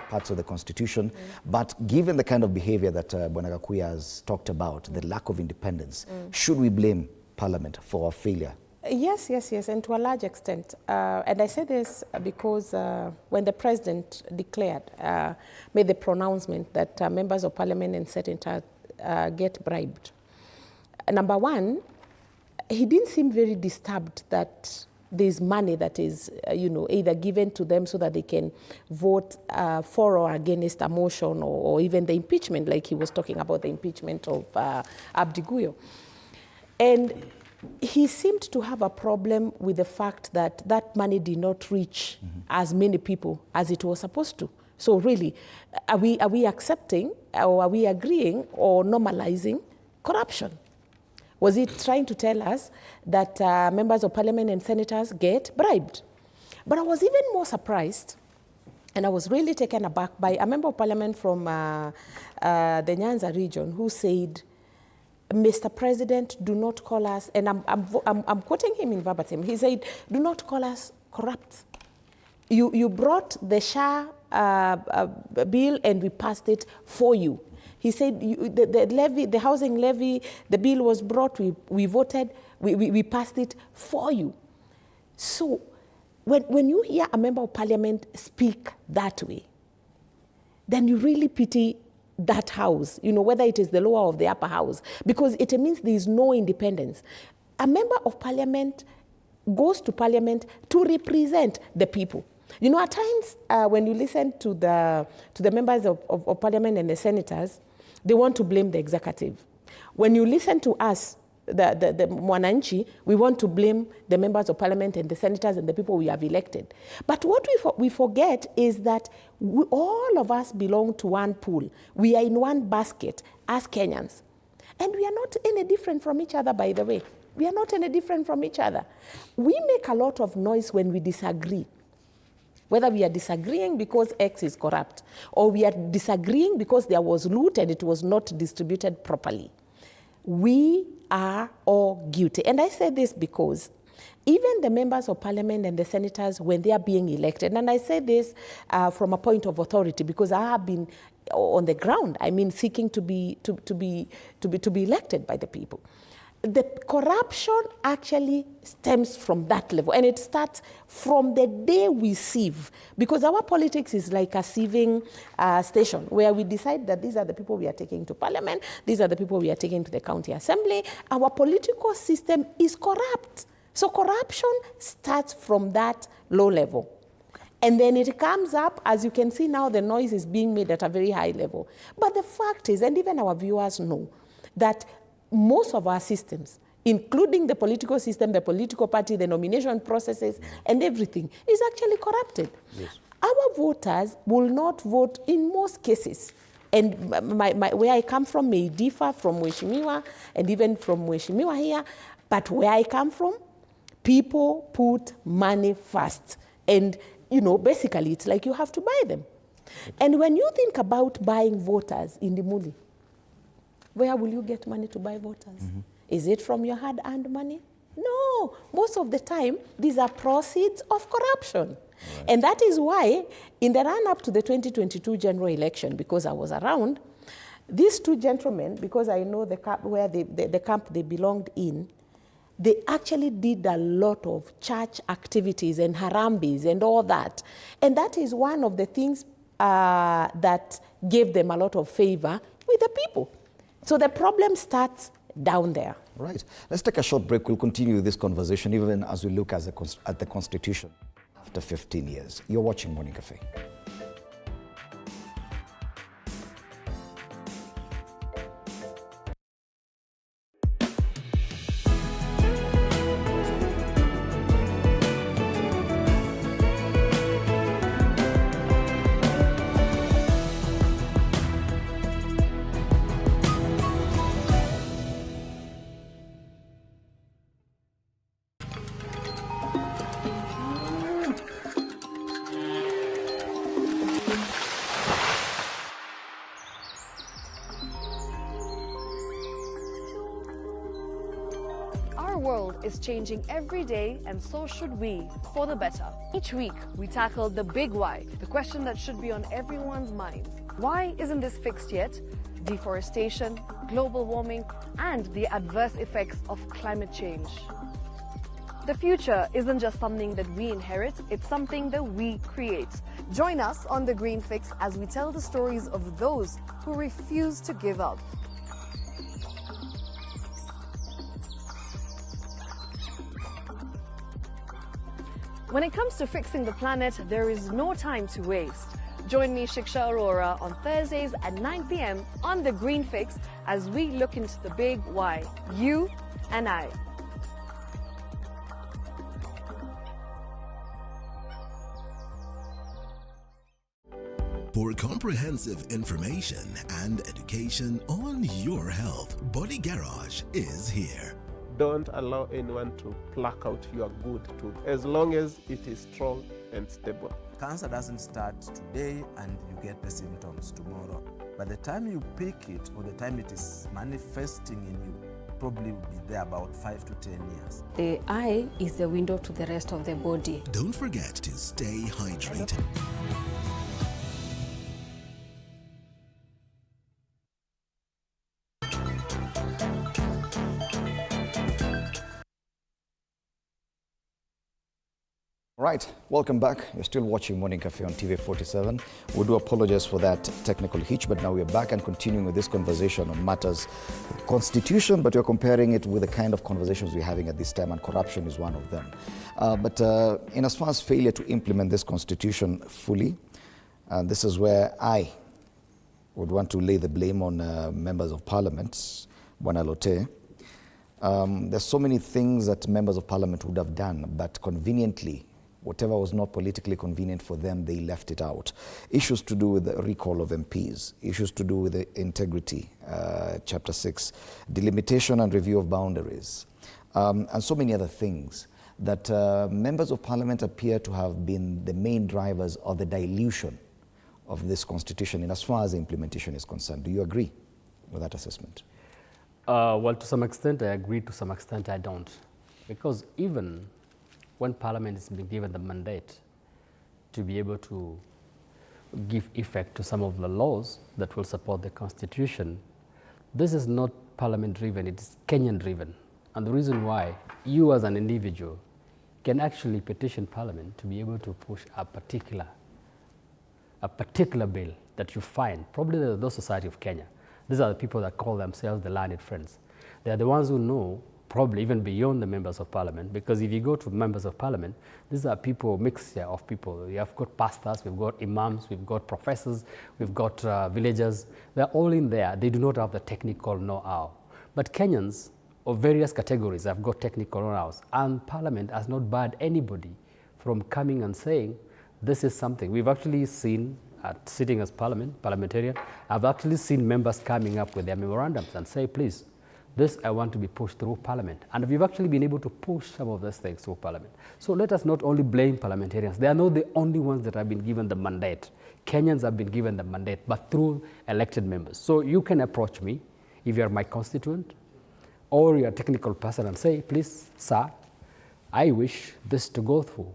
parts of the Constitution. But given the kind of behavior that Bwana Gakuya has talked about, the lack of independence, should we blame Parliament for our failure? Yes, and to a large extent. And I say this because when the President declared, made the pronouncement that members of Parliament and senators get bribed. Number one, he didn't seem very disturbed that there's money that is, either given to them so that they can vote for or against a motion or even the impeachment, like he was talking about the impeachment of Abdi Guyo. And he seemed to have a problem with the fact that that money did not reach as many people as it was supposed to. So really, are we accepting or are we agreeing or normalizing corruption? Was he trying to tell us that members of parliament and senators get bribed? But I was even more surprised, and I was really taken aback by a member of parliament from the Nyanza region who said, Mr. President, do not call us, and I'm quoting him in verbatim. He said, do not call us corrupt. You brought the SHA bill and we passed it for you. He said the levy, the housing levy, the bill was brought, we voted, we passed it for you. So when you hear a member of parliament speak that way, then you really pity that house, whether it is the lower or the upper house, because it means there is no independence. A member of parliament goes to parliament to represent the people. At times when you listen to the members of parliament and the senators, they want to blame the executive. When you listen to us, the Mwananchi, we want to blame the members of parliament and the senators and the people we have elected. But what we forget is that all of us belong to one pool. We are in one basket as Kenyans. And we are not any different from each other, by the way. We are not any different from each other. We make a lot of noise when we disagree. Whether we are disagreeing because X is corrupt, or we are disagreeing because there was loot and it was not distributed properly. We are all guilty. And I say this because even the members of parliament and the senators, when they are being elected, and I say this from a point of authority because I have been on the ground, seeking to be elected by the people. The corruption actually stems from that level, and it starts from the day we sieve, because our politics is like a sieving station where we decide that these are the people we are taking to parliament, these are the people we are taking to the county assembly. Our political system is corrupt. So corruption starts from that low level. And then it comes up, as you can see now, the noise is being made at a very high level. But the fact is, and even our viewers know, that most of our systems, including the political system, the political party, the nomination processes, and everything, is actually corrupted. Yes. Our voters will not vote, in most cases, And where I come from may differ from Mheshimiwa and even from Mheshimiwa here, but where I come from, people put money first. And, you know, basically it's like you have to buy them. And when you think about buying voters in the Muli, where will you get money to buy voters? Mm-hmm. Is it from your hard-earned money? No, most of the time, these are proceeds of corruption. Right. And that is why, in the run-up to the 2022 general election, because I was around, these two gentlemen, because I know the camp where the camp they belonged in, they actually did a lot of church activities and harambis and all that. And that is one of the things that gave them a lot of favor with the people. So the problem starts down there. Right. Let's take a short break. We'll continue this conversation even as we look at the Constitution after 15 years. You're watching Morning Cafe. Is changing every day, and so should we, for the better. Each week, we tackle the big why, the question that should be on everyone's minds. Why isn't this fixed yet? Deforestation, global warming, and the adverse effects of climate change. The future isn't just something that we inherit, it's something that we create. Join us on The Green Fix as we tell the stories of those who refuse to give up. When it comes to fixing the planet, there is no time to waste. Join me, Shiksha Arora, on Thursdays at 9 p.m. on The Green Fix as we look into the big why, you and I. For comprehensive information and education on your health, Body Garage is here. Don't allow anyone to pluck out your good tooth as long as it is strong and stable. Cancer doesn't start today and you get the symptoms tomorrow. By the time you pick it or the time it is manifesting in you, probably will be there about 5 to 10 years. The eye is the window to the rest of the body. Don't forget to stay hydrated. Right, welcome back. You're still watching Morning Cafe on TV 47. We do apologize for that technical hitch, but now we're back and continuing with this conversation on matters of Constitution, but we're comparing it with the kind of conversations we're having at this time, and corruption is one of them. But in as far as failure to implement this Constitution fully, this is where I would want to lay the blame on members of Parliament, Bwana Lote. There's so many things that members of Parliament would have done, but conveniently, whatever was not politically convenient for them, they left it out. Issues to do with the recall of MPs, issues to do with the integrity, Chapter 6, delimitation and review of boundaries, and so many other things that members of Parliament appear to have been the main drivers of the dilution of this Constitution in as far as the implementation is concerned. Do you agree with that assessment? Well, to some extent I agree, to some extent I don't. Because even when Parliament is being given the mandate to be able to give effect to some of the laws that will support the Constitution, this is not Parliament-driven, it is Kenyan-driven. And the reason why, you as an individual can actually petition Parliament to be able to push a particular bill that you find, probably the Law Society of Kenya. These are the people that call themselves the learned friends. They are the ones who know, probably even beyond the members of Parliament, because if you go to members of Parliament, these are people, mixture of people. We have got pastors, we've got imams, we've got professors, we've got villagers. They're all in there. They do not have the technical know-how. But Kenyans of various categories have got technical know-hows, and Parliament has not barred anybody from coming and saying, this is something. We've actually seen sitting as parliamentarian, I've actually seen members coming up with their memorandums and say, please, this I want to be pushed through Parliament. And we've actually been able to push some of those things through Parliament. So let us not only blame parliamentarians. They are not the only ones that have been given the mandate. Kenyans have been given the mandate, but through elected members. So you can approach me if you're my constituent or you're a technical person and say, please, sir, I wish this to go through.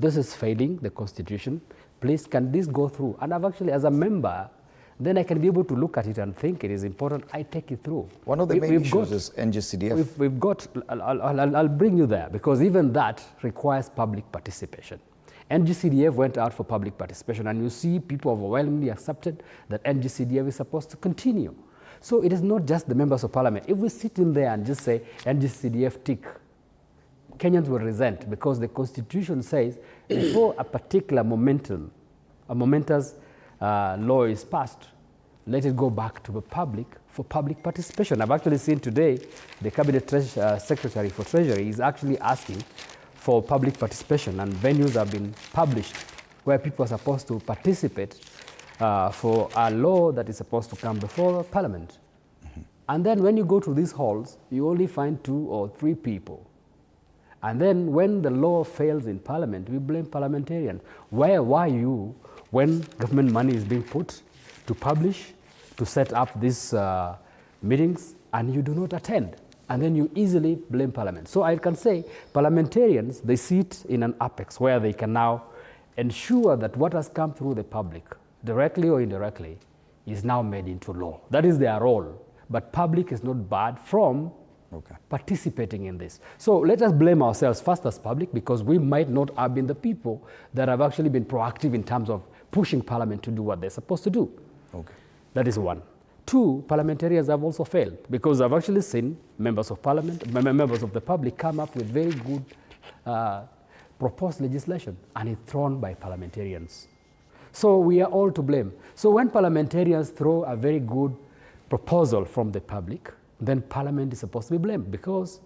This is failing the Constitution. Please, can this go through? And I've actually, as a member, then I can be able to look at it and think it is important. I take it through. One of the main issues is NGCDF. We've got, I'll bring you there, because even that requires public participation. NGCDF went out for public participation, and you see people overwhelmingly accepted that NGCDF is supposed to continue. So it is not just the members of parliament. If we sit in there and just say NGCDF tick, Kenyans will resent, because the Constitution says before a particular momentous law is passed, let it go back to the public for public participation. I've actually seen today the Cabinet Secretary for Treasury is actually asking for public participation, and venues have been published where people are supposed to participate for a law that is supposed to come before Parliament. And then when you go to these halls, you only find 2 or 3 people. And then when the law fails in Parliament, we blame parliamentarians. Where were you when government money is being put to publish, to set up these meetings, and you do not attend? And then you easily blame Parliament. So I can say parliamentarians, they sit in an apex where they can now ensure that what has come through the public, directly or indirectly, is now made into law. That is their role. But public is not barred from participating in this. So let us blame ourselves first as public, because we might not have been the people that have actually been proactive in terms of pushing Parliament to do what they're supposed to do. That is one. 2, parliamentarians have also failed, because I've actually seen members of Parliament, members of the public come up with very good proposed legislation, and it's thrown by parliamentarians. So we are all to blame. So when parliamentarians throw a very good proposal from the public, then Parliament is supposed to be blamed, because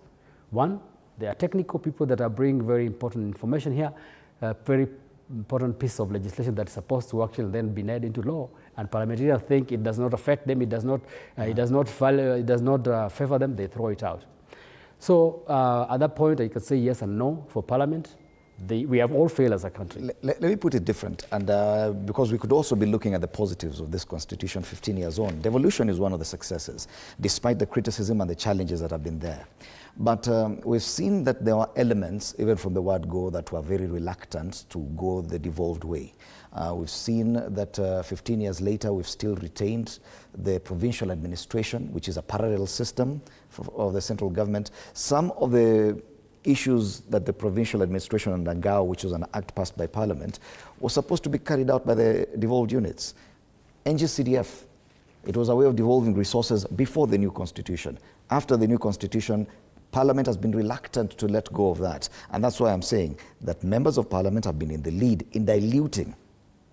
1, there are technical people that are bringing very important information here, a very important piece of legislation that is supposed to actually then be made into law, and parliamentarians think it does not affect them, it does not favor them, they throw it out. So at that point, I could say yes and no for Parliament. We have all failed as a country. Let me put it different, and because we could also be looking at the positives of this Constitution 15 years on. Devolution is one of the successes, despite the criticism and the challenges that have been there. But we've seen that there are elements, even from the word go, that were very reluctant to go the devolved way. We've seen that 15 years later, we've still retained the provincial administration, which is a parallel system of the central government. Some of the issues that the provincial administration under Ngao, which was an act passed by Parliament, was supposed to be carried out by the devolved units. NGCDF, it was a way of devolving resources before the new constitution. After the new constitution, Parliament has been reluctant to let go of that. And that's why I'm saying that members of Parliament have been in the lead in diluting,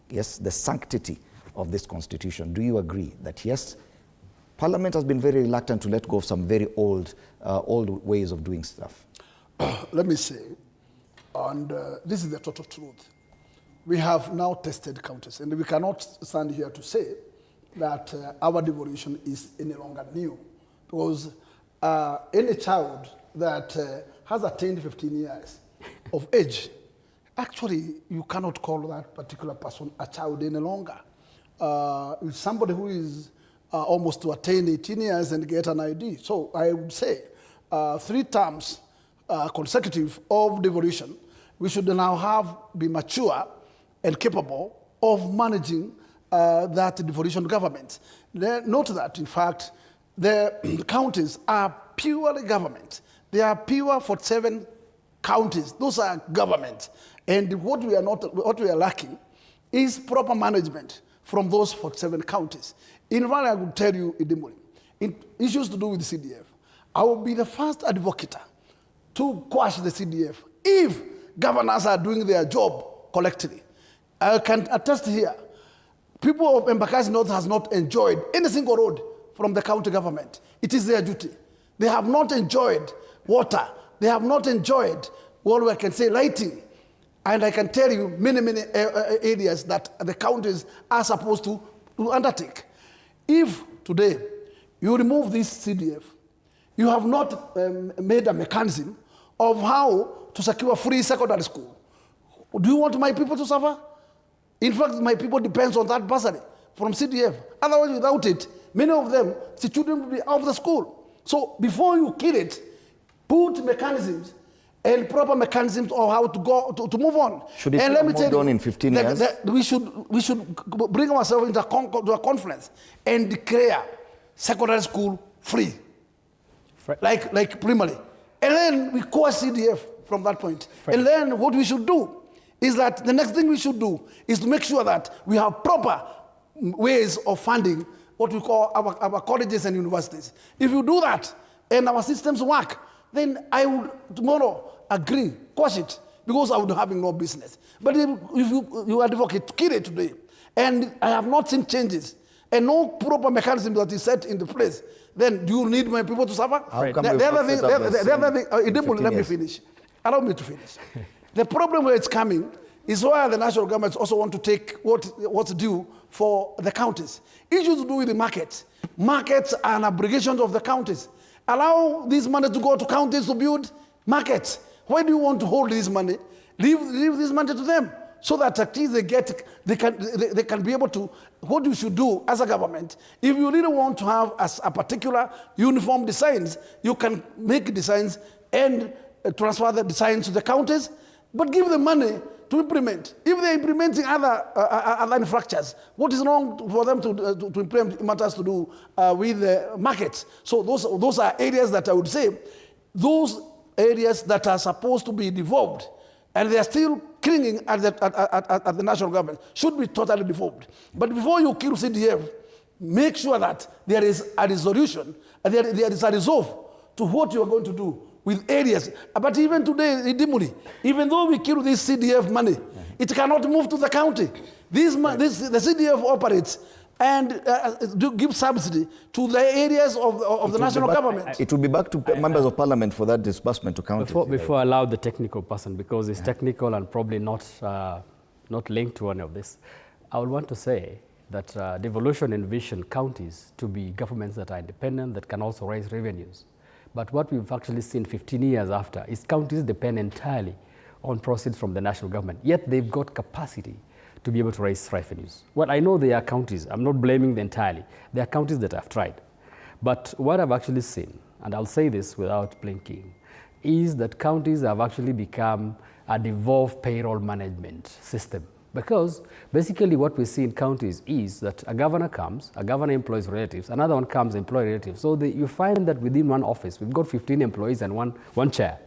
yes, the sanctity of this constitution. Do you agree that, yes, Parliament has been very reluctant to let go of some very old ways of doing stuff? Let me say, and this is the total truth. We have now tested counties, and we cannot stand here to say that our devolution is any longer new, because any child that has attained 15 years of age, actually, you cannot call that particular person a child any longer. Somebody who is almost to attain 18 years and get an ID. So I would say 3 terms consecutive of devolution, we should now be mature and capable of managing that devolution government. Note that, in fact, the counties are purely government. They are pure 47 counties. Those are government. And what we are lacking is proper management from those 47 counties. In fact, I will tell you, Idimuli, issues to do with the CDF, I will be the first advocate to quash the CDF if governors are doing their job collectively. I can attest here, people of Embakasi North has not enjoyed any single road from the county government. It is their duty. They have not enjoyed water. They have not enjoyed, what we can say, lighting. And I can tell you many areas that the counties are supposed to undertake. If today you remove this CDF, you have not made a mechanism of how to secure free secondary school. Do you want my people to suffer? In fact, my people depends on that bursary from CDF. Otherwise, without it, many of them, the children will be out of the school. So before you kill it, put mechanisms and proper mechanisms of how to go to move on. Should it be moved on in 15 years? We should bring ourselves into a conference and declare secondary school free, like primary. And then we core CDF from that point. And then what we should do is that the next thing we should do is to make sure that we have proper ways of funding what we call our colleges and universities. If you do that and our systems work, then I would tomorrow agree, quash it, because I would be having no business. But if you advocate to kill it today, and I have not seen changes, and no proper mechanism that is set into place, then do you need my people to suffer? The other thing, let me finish. Allow me to finish. The problem where it's coming is why the national governments also want to take what's due for the counties. Issues to do with the markets. Markets are an obligation of the counties. Allow this money to go to counties to build markets. Why do you want to hold this money? Leave this money to them, so that at least they can be able to. What you should do as a government, if you really want to have a particular uniform designs, you can make designs and transfer the designs to the counties, but give them money to implement. If they're implementing other infrastructures, what is wrong for them to implement matters to do with the markets? So those are areas that I would say, those areas that are supposed to be devolved, and they are still clinging at the national government, should be totally devolved. But before you kill CDF, make sure that there is a resolution, there is a resolve to what you are going to do with areas. But even today, even though we kill this CDF money, it cannot move to the county. The CDF operates and give subsidy to the areas of the national government. It will be back to members of parliament for that disbursement to counties. Before I allow the technical person, because it's technical and probably not linked to any of this, I would want to say that devolution envisioned counties to be governments that are independent, that can also raise revenues. But what we've actually seen 15 years after is counties depend entirely on proceeds from the national government, yet they've got capacity to be able to raise revenues. Well, I know there are counties, I'm not blaming them entirely, there are counties that have tried. But what I've actually seen, and I'll say this without blinking, is that counties have actually become a devolved payroll management system. Because basically what we see in counties is that a governor comes, a governor employs relatives, another one comes, employ relatives. So you find that within one office, we've got 15 employees and one chair.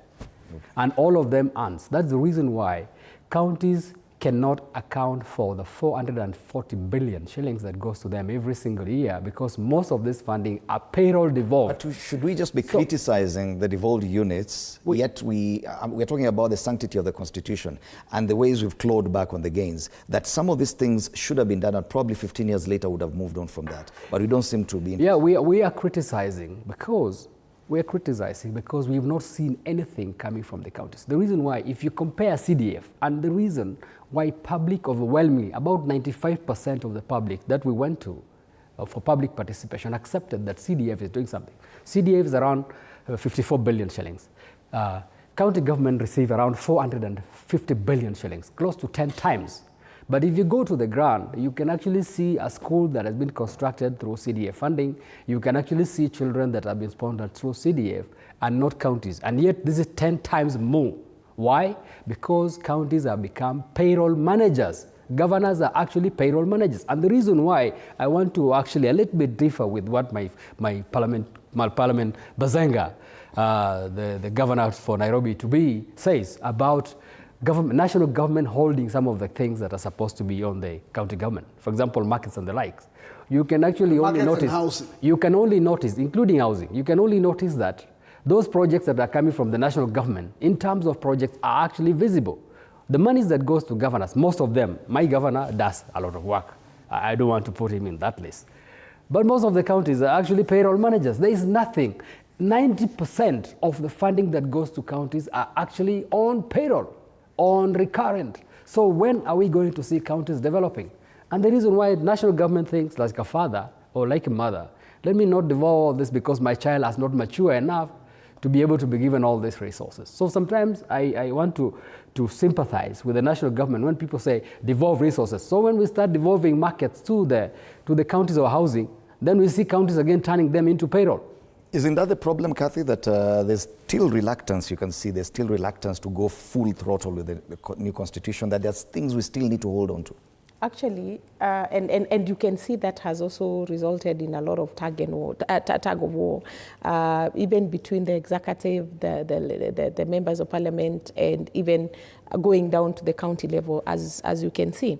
Okay. And all of them earns. That's the reason why counties cannot account for the 440 billion shillings that goes to them every single year, because most of this funding are payroll devolved. But should we just be criticizing the devolved units, yet we're talking about the sanctity of the Constitution and the ways we've clawed back on the gains, that some of these things should have been done and probably 15 years later would have moved on from that. But we don't seem to be. Yeah, we are criticizing because we've not seen anything coming from the counties. The reason why, if you compare CDF, and the reason why public overwhelmingly, about 95% of the public that we went to for public participation accepted that CDF is doing something. CDF is around 54 billion shillings. County government receive around 450 billion shillings, close to 10 times. But if you go to the ground, you can actually see a school that has been constructed through CDF funding. You can actually see children that have been sponsored through CDF and not counties. And yet this is 10 times more. Why? Because counties have become payroll managers. Governors are actually payroll managers. And the reason why I want to actually a little bit differ with what my Parliament Bazenga, the governor for Nairobi to be, says about national government holding some of the things that are supposed to be on the county government. For example, markets and the likes. You can actually only notice, including housing, you can only notice that those projects that are coming from the national government in terms of projects are actually visible. The monies that goes to governors, most of them, my governor does a lot of work. I don't want to put him in that list. But most of the counties are actually payroll managers. There is nothing. 90% of the funding that goes to counties are actually on payroll on recurrent. So when are we going to see counties developing? And the reason why national government thinks like a father or like a mother, let me not devour all this because my child has not matured enough to be able to be given all these resources. So sometimes I want to sympathize with the national government when people say devolve resources. So when we start devolving markets to the counties or housing, then we see counties again turning them into payroll. Isn't that the problem, Kathy, that there's still reluctance, you can see there's still reluctance to go full throttle with the new constitution, that there's things we still need to hold on to? Actually, and you can see that has also resulted in a lot of tug of war, even between the executive, the members of parliament, and even going down to the county level, as you can see.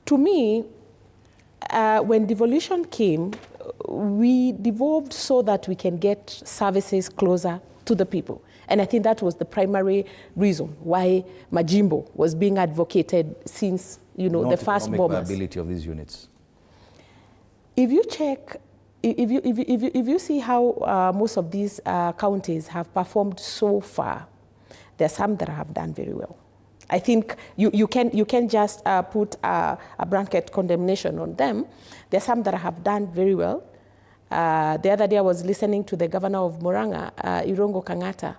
To me, when devolution came, we devolved so that we can get services closer to the people. And I think that was the primary reason why Majimbo was being advocated since, the first bombers. Viability of these units. If you check, if you see how most of these counties have performed so far, there are some that have done very well. I think you can just put a blanket condemnation on them. There are some that have done very well. The other day I was listening to the governor of Murang'a, Irongo Kang'ata,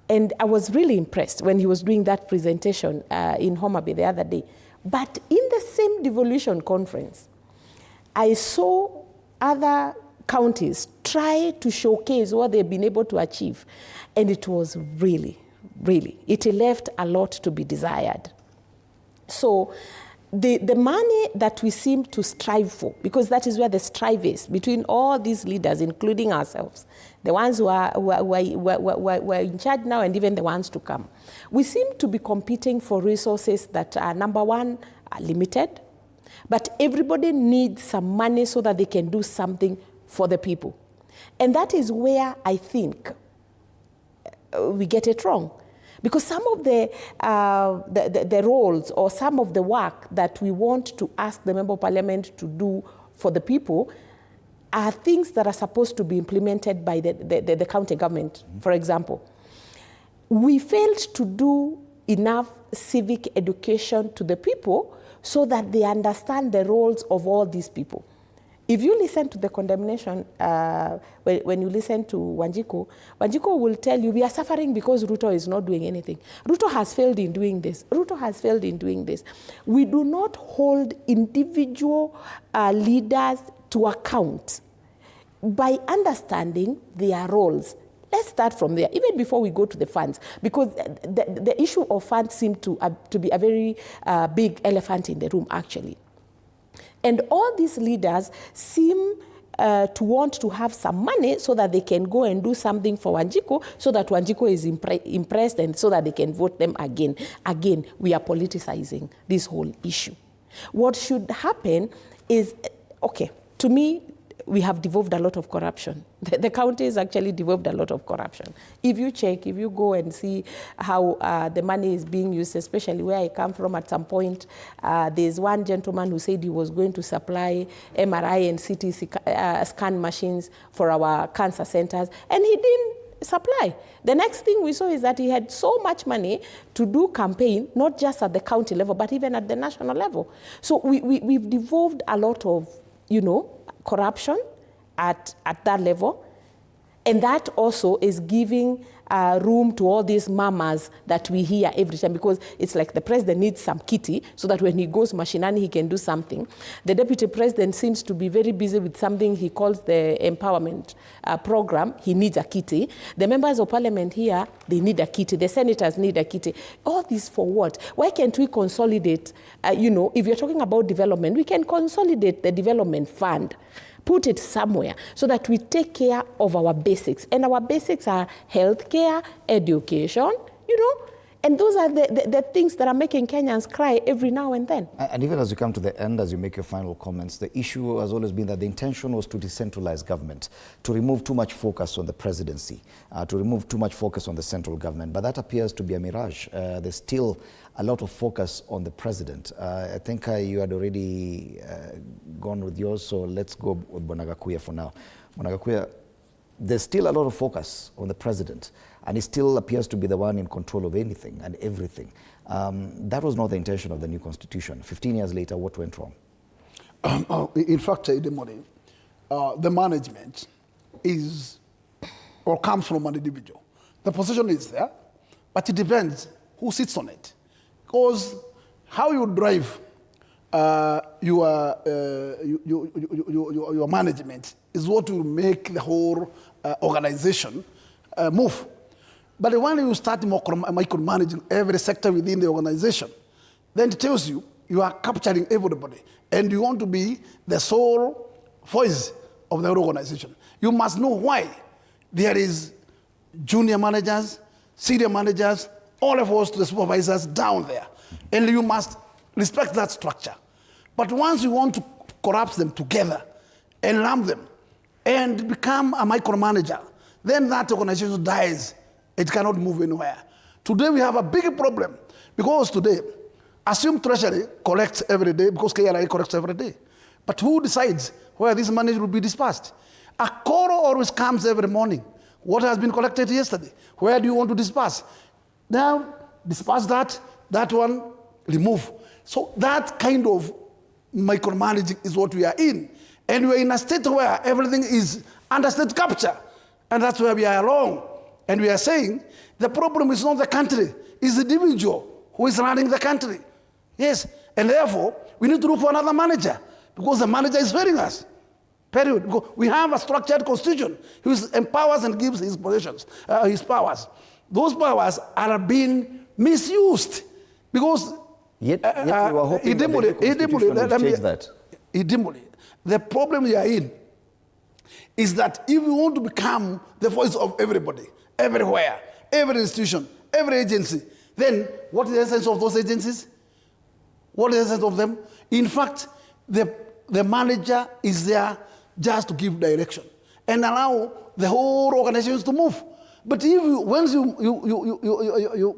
and I was really impressed when he was doing that presentation in Homa Bay the other day. But in the same devolution conference, I saw other counties try to showcase what they've been able to achieve. And it was really, it left a lot to be desired. So the money that we seem to strive for, because that is where the strive is between all these leaders, including ourselves, the ones who are in charge now and even the ones to come, we seem to be competing for resources that are, number one, are limited, but everybody needs some money so that they can do something for the people. And that is where I think we get it wrong. Because some of the roles or some of the work that we want to ask the Member of Parliament to do for the people are things that are supposed to be implemented by the county government, for example. We failed to do enough civic education to the people so that they understand the roles of all these people. If you listen to the condemnation, when you listen to Wanjiku will tell you, we are suffering because Ruto is not doing anything. Ruto has failed in doing this. Ruto has failed in doing this. We do not hold individual leaders to account by understanding their roles. Let's start from there, even before we go to the funds, because the issue of funds seems to be a very big elephant in the room, actually. And all these leaders seem to want to have some money so that they can go and do something for Wanjiku, so that Wanjiku is impressed and so that they can vote them again. Again, we are politicizing this whole issue. What should happen is, okay, to me, we have devolved a lot of corruption. The county has actually devolved a lot of corruption. If you check, if you go and see how the money is being used, especially where I come from, at some point, there's one gentleman who said he was going to supply MRI and CT scan machines for our cancer centers, and he didn't supply. The next thing we saw is that he had so much money to do campaign, not just at the county level, but even at the national level. So we've devolved a lot of, corruption at that level. And that also is giving room to all these mamas that we hear every time, because it's like the president needs some kitty so that when he goes mashinani, he can do something. The deputy president seems to be very busy with something he calls the empowerment program. He needs a kitty. The members of parliament here, they need a kitty. The senators need a kitty. All this for what? Why can't we consolidate, if you're talking about development, we can consolidate the development fund, put it somewhere so that we take care of our basics. And our basics are healthcare, education, and those are the things that are making Kenyans cry every now and then. And even as you come to the end, as you make your final comments, the issue has always been that the intention was to decentralize government, to remove too much focus on the presidency, to remove too much focus on the central government. But that appears to be a mirage. There's still a lot of focus on the president. I think you had already gone with yours, so let's go with Bonagakuya for now. Bonagakuya, there's still a lot of focus on the president, and he still appears to be the one in control of anything and everything. That was not the intention of the new constitution. 15 years later, what went wrong? In fact, the management is or comes from an individual. The position is there, but it depends who sits on it. Because how you drive your management is what will make the whole organization move. But when you start micromanaging every sector within the organization, then it tells you you are capturing everybody, and you want to be the sole voice of the organization. You must know why there is junior managers, senior managers, all of us to the supervisors down there. And you must respect that structure. But once you want to collapse them together and lump them and become a micromanager, then that organization dies. It cannot move anywhere. Today we have a big problem because today, assume Treasury collects every day because KRA collects every day. But who decides where this money will be dispersed? A call always comes every morning. What has been collected yesterday? Where do you want to disperse? Now, disperse that one, remove. So that kind of micromanaging is what we are in. And we are in a state where everything is under state capture. And that's where we are along. And we are saying the problem is not the country, it's the individual who is running the country. Yes, and therefore, we need to look for another manager because the manager is failing us. Period. Because we have a structured constitution who empowers and gives his positions, his powers. Those powers are being misused because Yet we were hoping that the constitution would change that. The problem we are in is that if we want to become the voice of everybody, everywhere, every institution, every agency, then what is the essence of those agencies? What is the essence of them? In fact, the manager is there just to give direction and allow the whole organizations to move. But if once you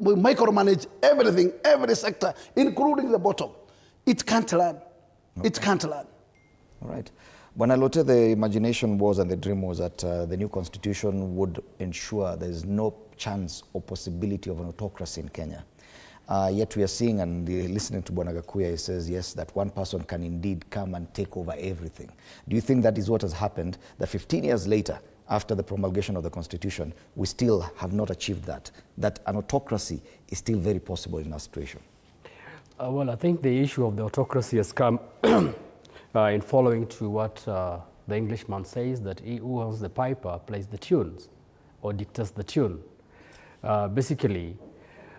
micromanage everything, every sector, including the bottom, it can't learn. Okay. It can't learn. All right. When I looked at the imagination was and the dream was that the new constitution would ensure there is no chance or possibility of an autocracy in Kenya. Yet we are seeing and listening to Bwana Gakuya, he says, yes, that one person can indeed come and take over everything. Do you think that is what has happened, that 15 years later, after the promulgation of the constitution, we still have not achieved that an autocracy is still very possible in our situation? Well, I think the issue of the autocracy has come in following to what the Englishman says, that he who owns the piper plays the tunes or dictates the tune. Basically,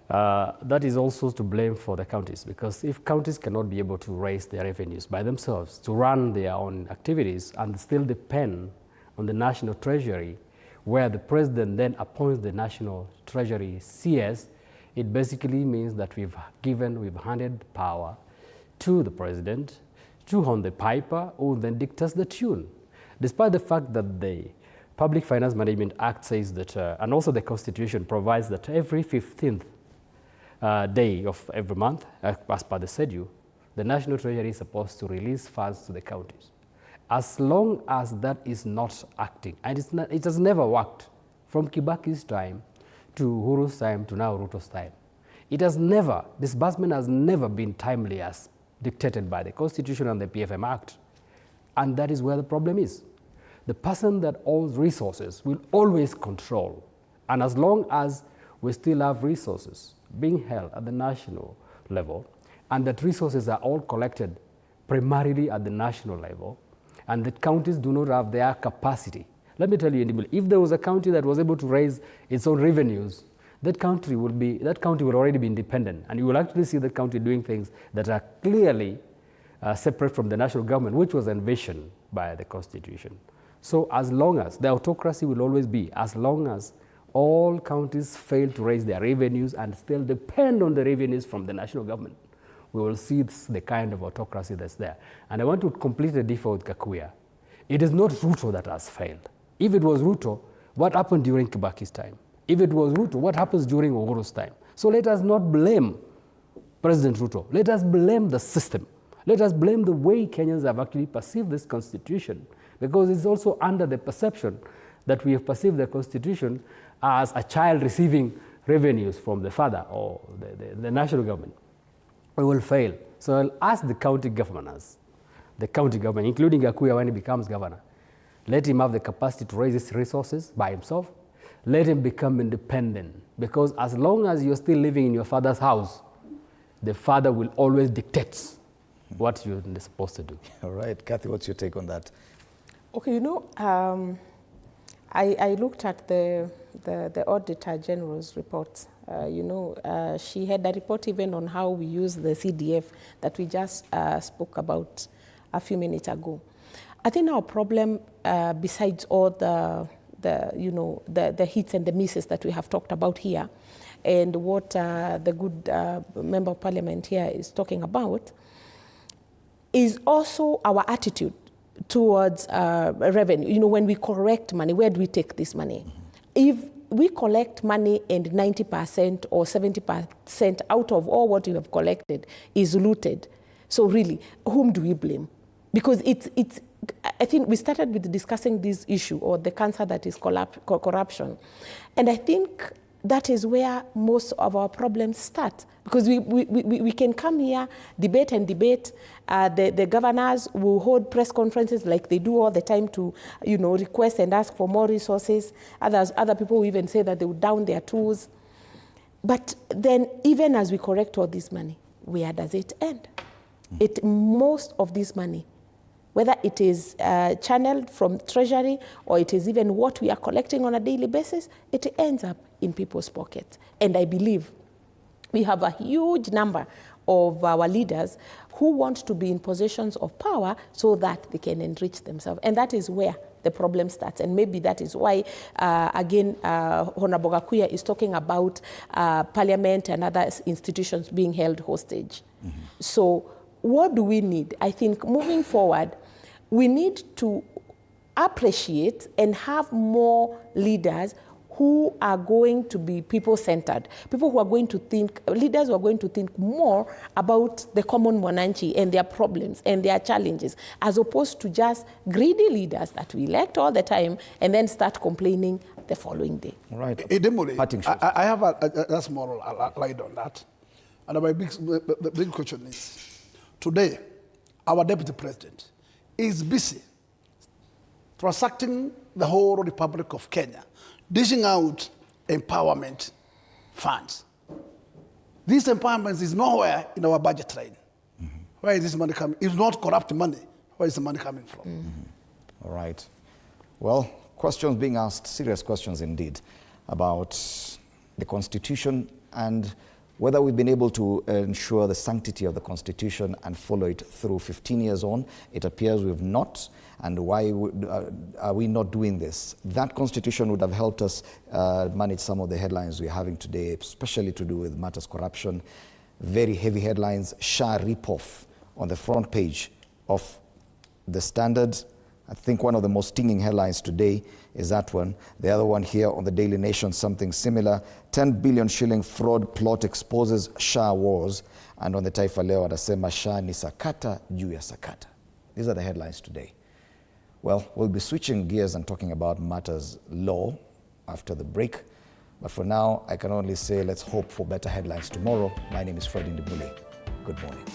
that is also to blame for the counties, because if counties cannot be able to raise their revenues by themselves to run their own activities and still depend on the national treasury, where the president then appoints the national treasury CS, it basically means that we've handed power to the president to own the piper, who then dictates the tune. Despite the fact that the Public Finance Management Act says that, and also the Constitution provides that every 15th day of every month, as per the schedule, the National Treasury is supposed to release funds to the counties. As long as that is not acting, and it has never worked from Kibaki's time to Uhuru's time to now Ruto's time. Disbursement has never been timely as dictated by the Constitution and the PFM Act. And that is where the problem is. The person that owns resources will always control. And as long as we still have resources being held at the national level, and that resources are all collected primarily at the national level, and that counties do not have their capacity. Let me tell you, if there was a county that was able to raise its own revenues, that county will already be independent, and you will actually see that county doing things that are clearly separate from the national government, which was envisioned by the Constitution. So as long as the autocracy will always be, as long as all counties fail to raise their revenues and still depend on the revenues from the national government, we will see the kind of autocracy that's there. And I want to completely differ with Gakuya. It is not Ruto that has failed. If it was Ruto, what happened during Kibaki's time? If it was Ruto, what happens during Uhuru's time? So let us not blame President Ruto. Let us blame the system. Let us blame the way Kenyans have actually perceived this constitution, because it's also under the perception that we have perceived the Constitution as a child receiving revenues from the father or the national government, we will fail. So I'll ask the county governors, including Gakuya when he becomes governor, let him have the capacity to raise his resources by himself. Let him become independent, because as long as you're still living in your father's house, the father will always dictate what you're supposed to do. All right, Kathy, what's your take on that? Okay, I looked at the Auditor General's report. She had a report even on how we use the CDF that we just spoke about a few minutes ago. I think our problem, besides all the hits and the misses that we have talked about here, and what the good member of parliament here is talking about, is also our attitude towards revenue. When we collect money, where do we take this money? If we collect money and 90% or 70% out of all what we have collected is looted, so really, whom do we blame? Because I think we started with discussing this issue, or the cancer that is corruption. And I think that is where most of our problems start. Because we can come here, debate. The governors will hold press conferences like they do all the time to, request and ask for more resources. Other people will even say that they will down their tools. But then, even as we collect all this money, where does it end? Most of this money, whether it is channeled from Treasury or it is even what we are collecting on a daily basis, it ends up in people's pockets. And I believe we have a huge number of our leaders who want to be in positions of power so that they can enrich themselves. And that is where the problem starts. And maybe that is why, again, Honorable Gakuya is talking about Parliament and other institutions being held hostage. So what do we need? I think moving forward, we need to appreciate and have more leaders who are going to be people-centered, people who are going to think, leaders who are going to think more about the common mwananchi and their problems and their challenges, as opposed to just greedy leaders that we elect all the time and then start complaining the following day. Right. I have a small light on that. And my big question is, today, our deputy president is busy transacting the whole Republic of Kenya, dishing out empowerment funds. This empowerment is nowhere in our budget line. Where is this money coming? It's not corrupt money. Where is the money coming from? All right. Well, questions being asked, serious questions indeed, about the Constitution and whether we've been able to ensure the sanctity of the Constitution and follow it through 15 years on. It appears we've not. And why are we not doing this? That Constitution would have helped us manage some of the headlines we're having today, especially to do with matters corruption. Very heavy headlines, SHA ripoff on the front page of the Standard. I think one of the most stinging headlines today is that one. The other one here on the Daily Nation, something similar. 10 billion shilling fraud plot exposes SHA wars. And on the Taifa Leo, anasema SHA ni sakata juu ya sakata. These are the headlines today. Well, we'll be switching gears and talking about matters law after the break. But for now, I can only say let's hope for better headlines tomorrow. My name is Fred Indibule. Good morning.